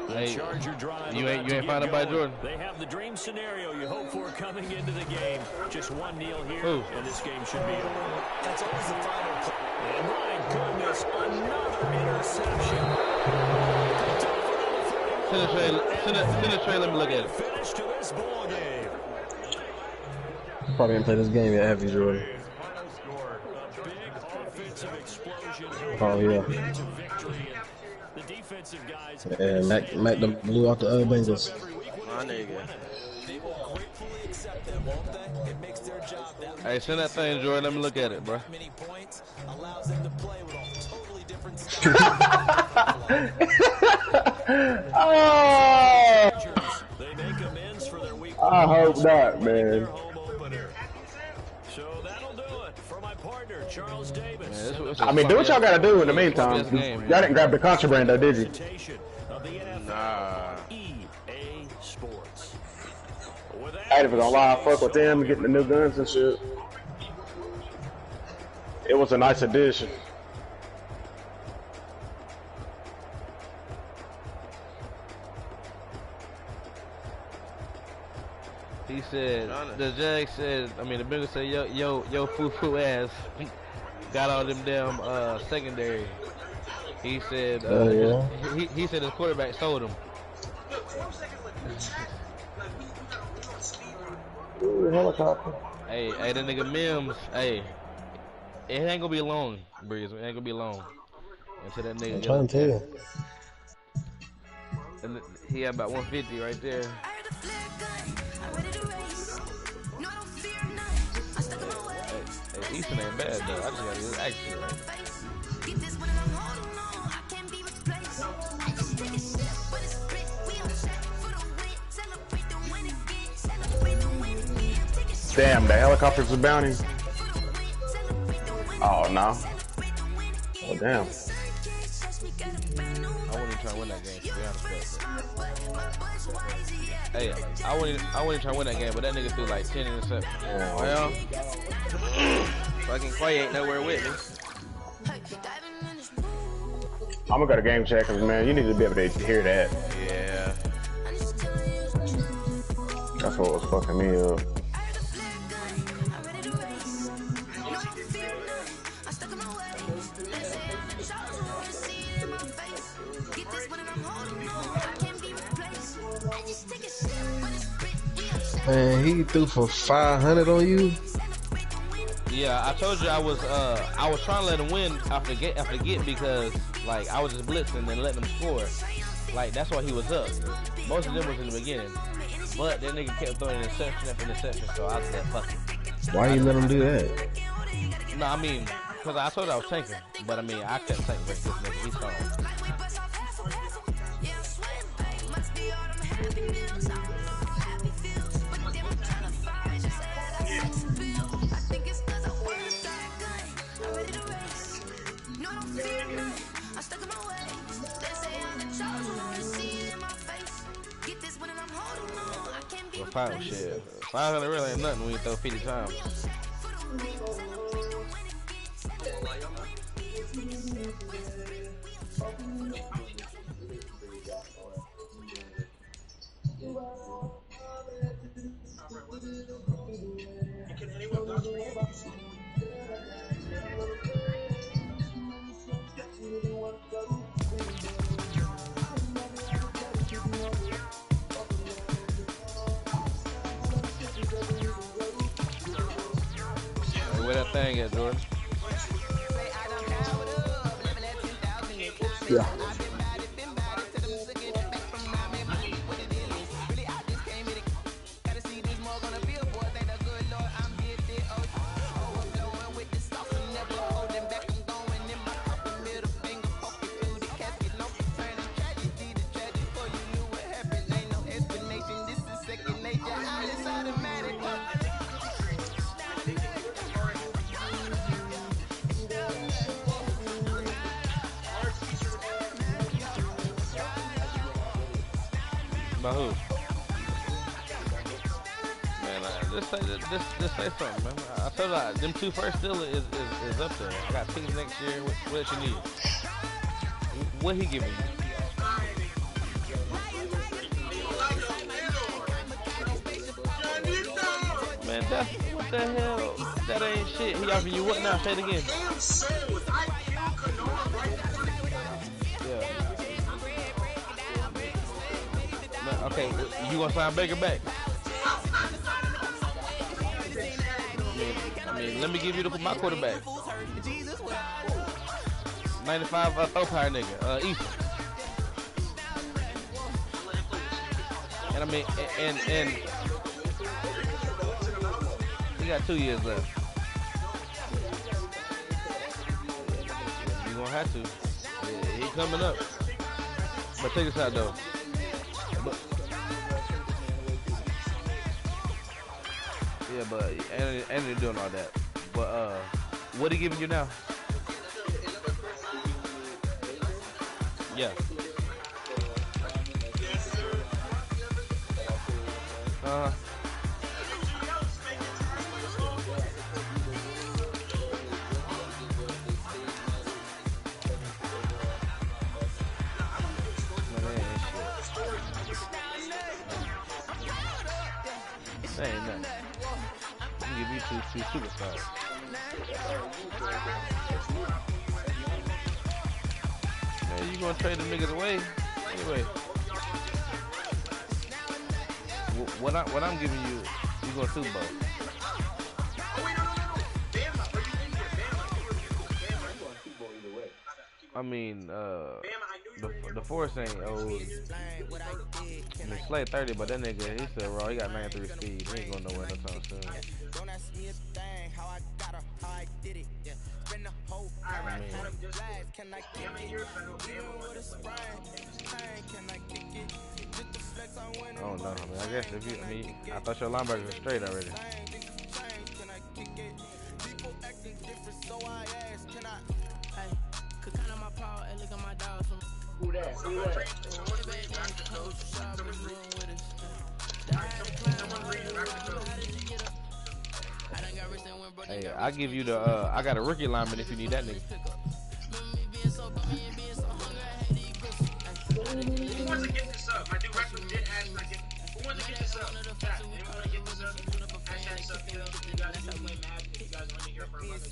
Hey, Charger drive you ain't found nobody, Jordan. They have the dream scenario you hope for coming into the game. Just one kneel here, and this game should be over. That's always the final play. And my goodness, another interception. Send a trailer, let me look at it. Finish to this ball game. Probably didn't play this game yet, have you, Jordan? A big offensive explosion. Oh, yeah. To victory. The defensive guys. And Mac them blew out the Bengals. My nigga. They will gratefully accept them, won't they? It makes their job that Hey, send that thing, Jordan. Let me look at it, bro. many points, allows them to play with a totally different style. Oh, They make amends for their week. I hope not, man. Their home opener. So that'll do it for my partner, Charles Davis. I mean, do what y'all gotta do in the meantime. Y'all didn't grab the contraband, though, did you? Of the NFL, Nah. EA Sports. I ain't even gonna lie, I fuck with them getting the new guns and shit. It was a nice addition. He said, the Jags said, I mean, the Bengals said, yo, foo-foo ass got all them damn secondary. He said, he said his quarterback sold him. Ooh, helicopter. Hey, that nigga Mims, hey, it ain't gonna be long, Breeze. It ain't gonna be long until that nigga. I'm trying to tell you. And he had about 150 right there. Hey, Easton ain't bad though. I just gotta get his action right. Damn, the helicopters are bounty. Oh, no. Oh, damn. I wouldn't try to win that game, to be honest with you. Hey, I wouldn't try to win that game, but that nigga threw like 10 interceptions. Yeah. Well, fucking Quay ain't nowhere with me. I'm gonna go to game checkers, man. You need to be able to hear that. Yeah. That's what was fucking me up. Man, he threw for 500 on you. Yeah, I told you I was trying to let him win after get because like I was just blitzing and letting him score. Like that's why he was up. Most of them was in the beginning, but that nigga kept throwing interception after interception, so I was like, fuck it. Why you let him do that? No, I mean, cause I told you I was tanking, but I mean I kept tanking with this nigga. He's strong. Well, shit. 500 really ain't nothing when you throw 50 times. Where that thing at, Jordan? Yeah. About who? Man, just say something, man. I told you, them two first still is up there. I got tickets next year. What you need? What he giving you? Man, what the hell? That ain't shit. He offering you what now? Say it again. Yeah. Man, okay, you gonna sign Baker back? I mean, let me give you my quarterback. 95 throw power nigga, Easton. And I mean, and he got 2 years left. You gonna have to. He coming up. But check this out though. Yeah, but ain't doing all that. But what he giving you now? Yeah. That ain't nothing. I'm gonna give you two superstars. Man, you gonna trade the niggas away? Anyway. What I'm giving you, you gonna Super Bowl. I mean, the Force ain't old. I mean, Slay 30, but that nigga, he said raw, he got 93 speed. He ain't going nowhere no time soon. I don't know. I mean, I guess if you, I thought your linebackers were straight already. Who that? Hey, I give you the I got a rookie lineman if you need that nigga. Who wants to get this up? My dude Record did ask me. Who wants to get this up? Yeah, anyone want to get this up? Hashtag suck it up. You guys can play mad if you guys want to hear from us.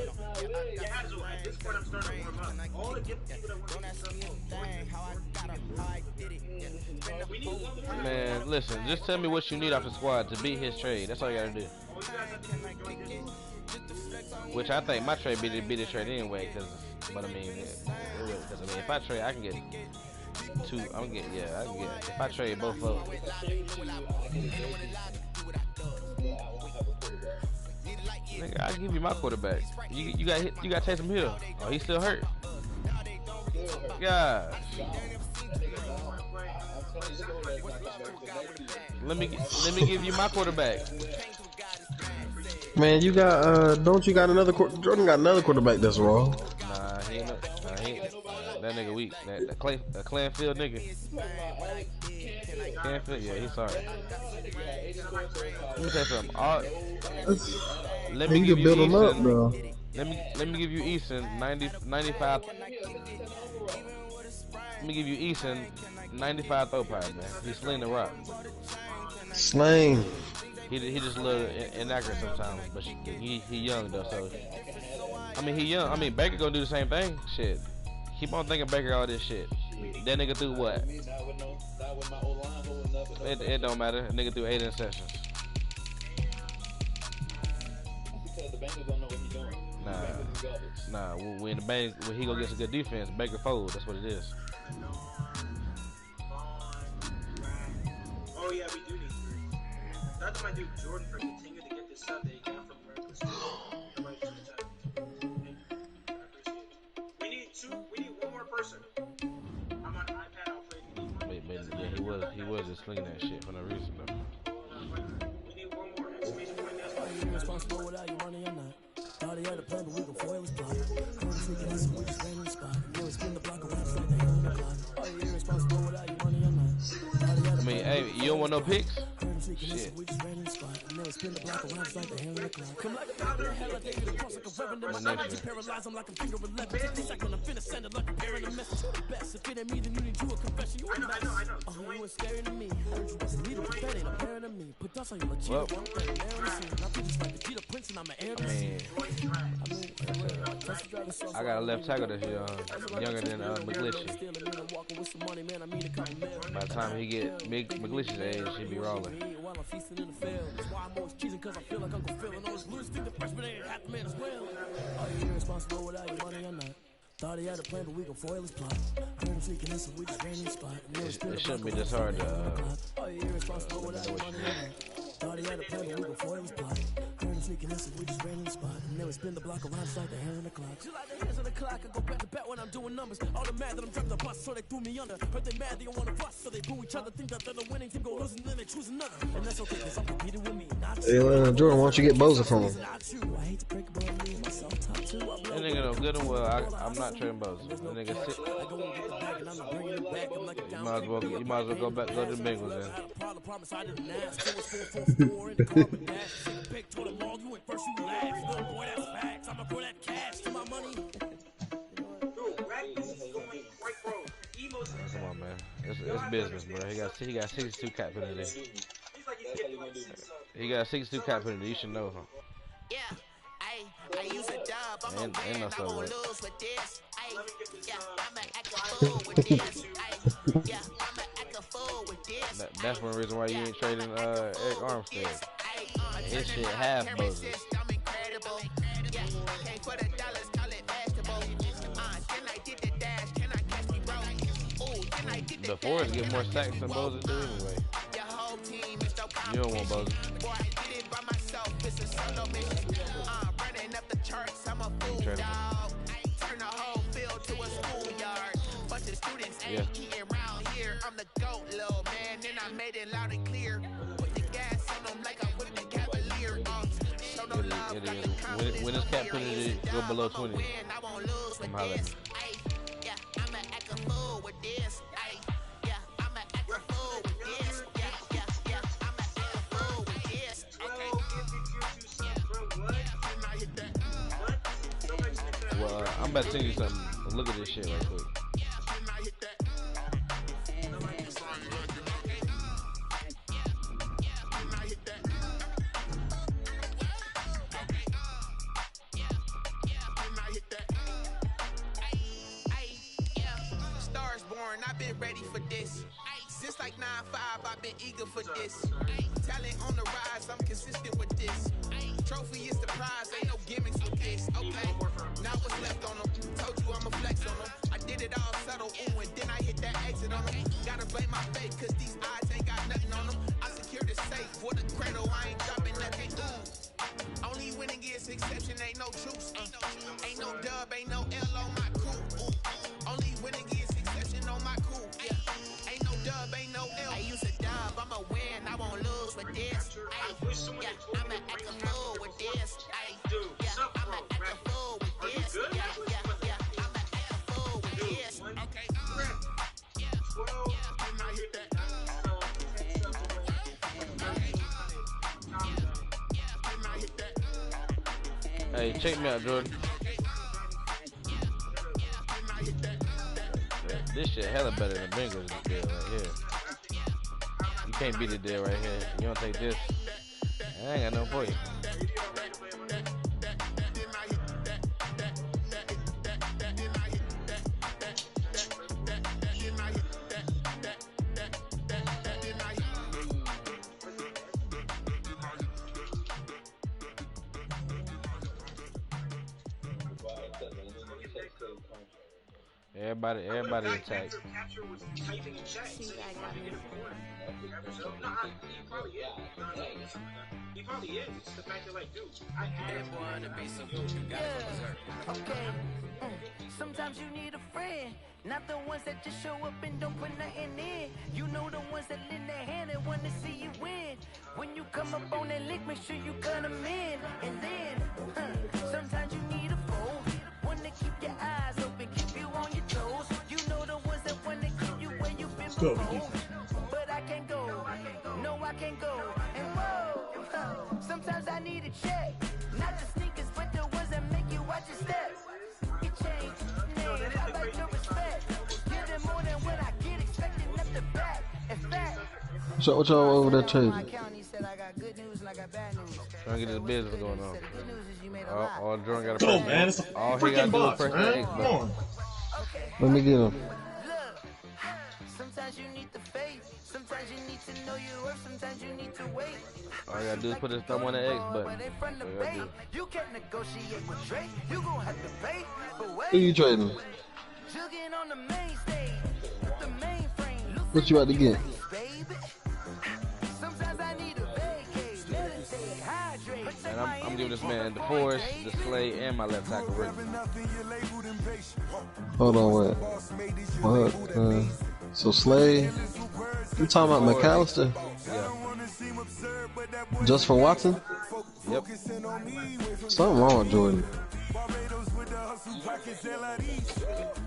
Yeah, so at this point I'm starting to warm up. All the people that want to get this up. We need one more. Man, listen, just tell me what you need off the squad to beat his trade. That's all you gotta do. Which I think my trade beat the trade anyway, but I mean, if I trade, I can get two. I can get. If I trade both of them. Nigga, I'll give you my quarterback. You got Taysom Hill. Oh, he's still hurt. Gosh. Let me give you my quarterback. Man, you got don't you got another Jordan got another quarterback that's raw. Nah, he ain't. That nigga weak. That Clanfield nigga. Clanfield, yeah, he's sorry. Let me say something. Let me give you build Easton, him up, bro. Let me give you Easton 95. Let me give you Easton 95 throw power, man. He's slinging the rock. Slang. He just a little inaccurate sometimes, but he young though, so I mean he young. I mean Baker gonna do the same thing. Shit, keep on thinking Baker all this shit. That nigga threw what? It don't matter. That nigga threw 8 interceptions. Nah. When he go get a good defense, Baker fold. That's what it is. Oh yeah, we do need three. That's my dude Jordan for continue to get this stuff that he got from Breakfast. We need one more person. I'm on iPad. I'll play if you need one. Yeah, he was just slinging that shit for no reason though. We need one more exclamation point. That's Are you responsible without your money or not? All the other plan, but we go for it was blocked. I'm sneaking us, we just ran in the spot. They was spin the block around like they on the block. Are you irresponsible without want no picks? Shit. Well, I got a left tackle that's younger than McGlishy. By the time he get McGlishy's age, he be rolling. Thought he had a plan, but we gon' foil his plot. Heard him speaking this, so we just ran in the spot. It shouldn't be this hard to Thought he had a plan, but we gon' foil his plot. Heard him speaking this, so we just ran in the spot. And then we spin the block around just like the hair on the clock. Just like the hands on the clock, I go back to back when I'm doing numbers. All the mad that I'm driving the bus, so they threw me under. Heard they mad, they don't wanna bust, so they boo each other. Think that they're the winning team, go losing, then they choose another. And that's okay, cause I'm competing with me. Hey, Jordan, why don't you get Boza from him? That nigga no good and well. I'm not trading Boza. That nigga sick. You might as well go to the Bengals then. Come on, man. It's business, bro. He got 62 cap penalty. He got 62 cap penalty. You should know him. Yeah. I use a dub, I'm a win, I won't lose with this. Yeah, I'm an act a fool with this. Yeah, I'm an act a fool with this. That's one reason why you ain't trading Eric Armstead. His shit half Boza. I'm incredible. Yeah, came for the dollars, call it vegetable. Then I did the dash, can I catch me, bro? Ooh, then I did The Fords get more sacks than Boza do anyway. Your whole team is no You don't want Boza. Boy, I did it by myself, it's a solo mission. Running up the charts, I'm a fool, dog. Turn the whole field to a schoolyard. Bunch of students ain't eating around here. I'm the GOAT, little man, and I made it loud and clear. Put the gas on them like I put the Cavalier. Show no love, got the confidence. When his cap penalty go below 20, I'm hollering. Yeah, I'm an act a fool with this. Yeah, I'm an act a fool with this. Yeah, I'm an act a fool with this. Well, I'm about to send you something. Look at this shit right quick. Stars born, I've been ready for this. Since like 9-5, I've been eager for this. Talent on the rise, I'm consistent with this. Trophy is the prize, ain't no gimmicks with this. Okay, now what's left on them? Told you I'ma flex on them. I did it all subtle, ooh, and then I hit that exit on them. Gotta blame my fate, cause these eyes ain't got nothing on them. I secured the safe for the cradle, I ain't dropping nothing, ooh. Only winning is exception, ain't no truce. Ain't no dub, ain't no L on my cool. Only winning is exception on my cool. Yeah. Ain't no dub, ain't no L. I use a dub, I'm a win, I won't lose with this. Yeah, I'm an act a fool with this. Yeah, I'm an act a fool with this. Yeah, I'm an act a fool with this. Okay. Hey, check me out, Jordan. This shit hella better than Bengals deal right here. You can't beat the deal right here. You don't take this. I ain't got no for you. Everybody attacked. He probably is. It's the fact that, like, dude, I want to be some food. You gotta come berserk. Okay. Sometimes you need a friend, not the ones that just show up and don't put nothing in. You know the ones that lend their hand and want to see you win. When you come up on that lick, make sure you cut them in. And then, sometimes you need a foe, one to keep your eyes open, keep you on your toes. You know the ones that want to keep you where you've been before. But I can't go What y'all over there trading? Trying to get this business going on. All Jordan got to Go, man. It's a freaking box, man. Come on. Let me get him. Sometimes you need the faith. Sometimes you need to know your worth. Sometimes you need to wait. All I gotta do is put this thumb on the X button. You can't negotiate with Drake. You gon' have to pay. Who you trading? Jugging on the main stage. The main frame. What you about to get? Sometimes I need a vacate. Meditate. Hydrate. And I'm giving this man the Force, the Slay, and my left tackle rookie. Hold on, wait. What? So Slay, you talking about McAllister? Yeah. Just for Watson? Yep. Something wrong with Jordan.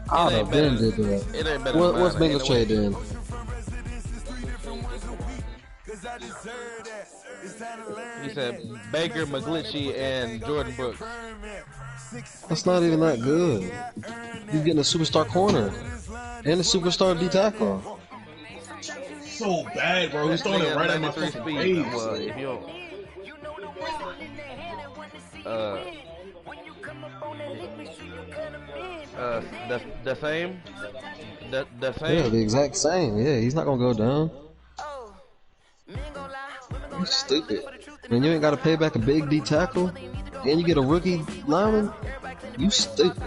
I'd have been did that. It ain't better. What's Bengals trade then? He said Baker, McGlinchey, and Jordan Brooks. That's not even that good. He's getting a superstar corner and a superstar D tackle. So bad, bro. He's throwing it right at my fucking face. Well, if you don't, the same. The same. Yeah, the exact same. Yeah, he's not gonna go down. You stupid. Man, you ain't gotta pay back a big D tackle, and you get a rookie lineman. You stupid.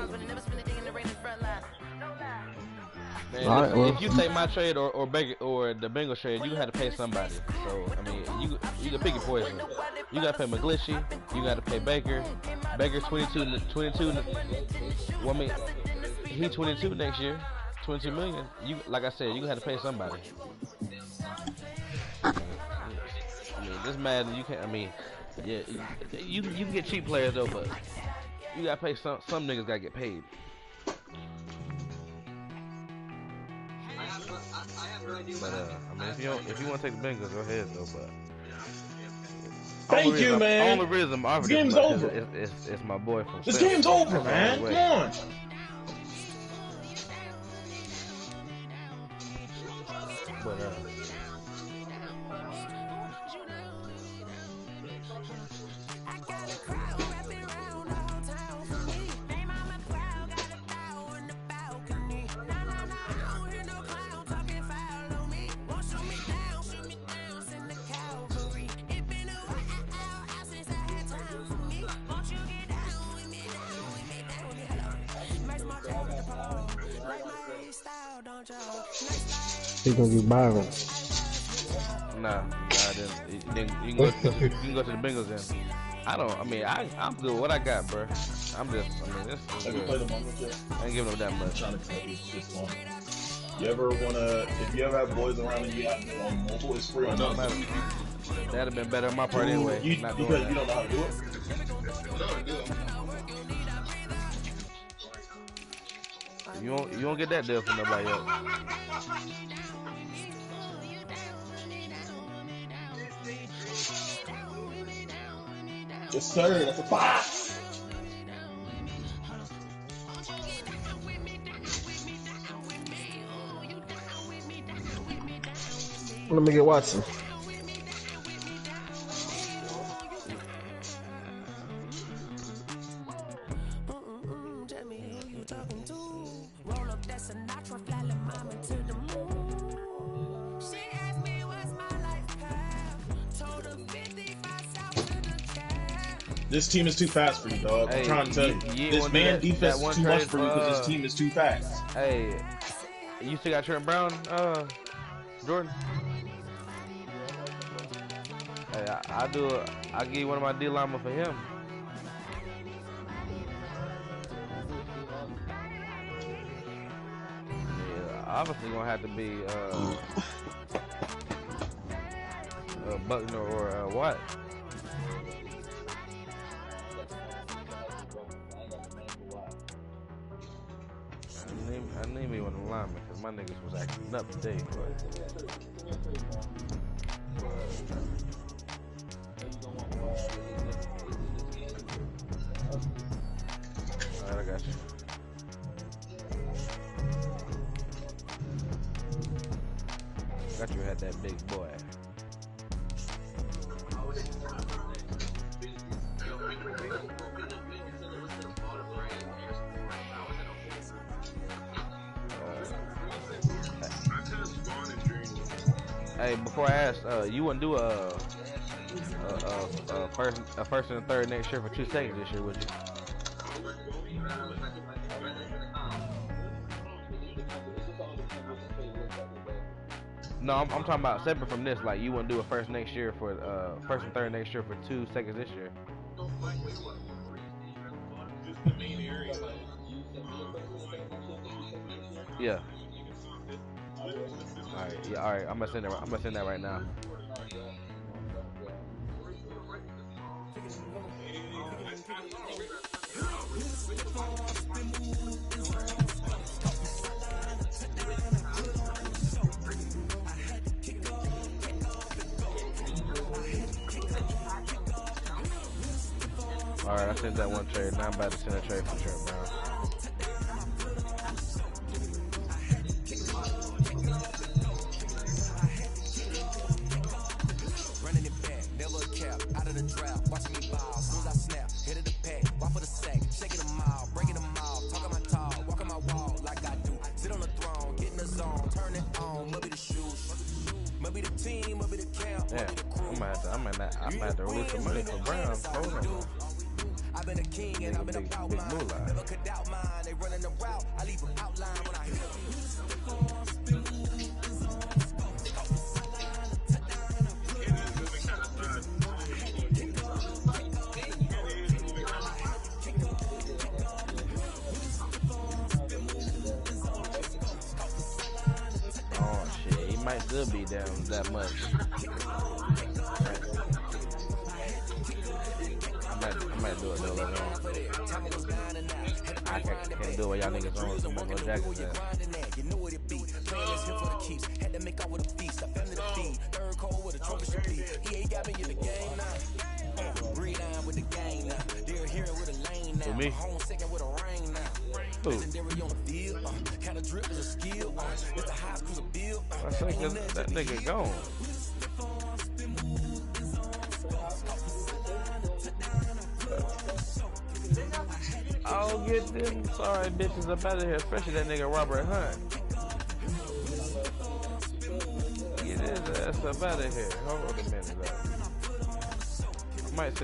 Man, all right, well, if you take my trade or Baker or the Bengals trade, you had to pay somebody. So I mean, you can pick your poison. You gotta pay McGlinchey. You gotta pay Baker. Baker 22. Well, I mean, he 22 next year. 22 million. You like I said, you had to pay somebody. I mean, this man, you can't. I mean, yeah, you can get cheap players though, but you gotta pay some niggas gotta get paid. But I mean, if you want to take the Bengals, go ahead though. But thank you, man. Only reason I'm offering this game's over. It's my boy from. This game's over, man. Come on. But he's gonna be Byron. Nah, I didn't. You can go to the Bengals then. I mean, I'm good with what I got, bro. This Have you played Among Us yet? I ain't giving them that much. I'm trying to tell you this long. You ever wanna, if you ever have boys around and you got it on mobile, it's free on That'd have been better on my part anyway. Because you don't know how to do it? You won't get that deal from nobody else. Yes, sir. That's a box. Let me get Watson. This team is too fast for you, dog. I'm trying to tell you. This man defense is too much for you because this team is too fast. Hey, you still got Trent Brown, Jordan? Hey, I'll give you one of my D linemen for him. Yeah, obviously gonna have to be Buckner or Watt. I need me one of the linemen because my niggas was acting up today. Alright, I got you. Got you had that big boy. Hey, before I ask, you wouldn't do a first and a third next year for 2 seconds this year, would you? No, I'm talking about separate from this. Like, you wouldn't do a first next year for first and third next year for 2 seconds this year. Yeah. Alright, yeah, alright. I'm gonna send that right now. Alright, I sent that one trade. Now I'm about to send a trade for sure, bro. Running it back, never a cap, out of the drought, watching me ball, soon as I snap, hit of the pack, walk for the sack, shaking them all, breaking them all, talking my tall, walking my wall like I do, sit on the throne, get in the zone, turn it on, maybe the shoes, maybe the team, maybe the camp, maybe the crew. I'm about to release some money for Brown. Hold on. I've been a king and I've been about mine. Never could doubt mine. They running the route. I leave them outline when I hit them. Oh shit, he might still be down that much. I might do it though later on. I can't do it while y'all niggas on some more Jackson. You know what it be. Playing this here for the keeps. Had to make out with a feast. I family to feed. Third cold with a trophy should be. He ain't got me in the game now. Breed on with the game now. They're here with a lane now. Me? Home second with a rain now. Legendary on the field. Kind of drip is a skill. It's the highest cruiser bill. I think that nigga gone. I'll get them sorry bitches up out of here, especially that nigga Robert Hunt. Get his ass up out of here. Hold on a minute, though. I might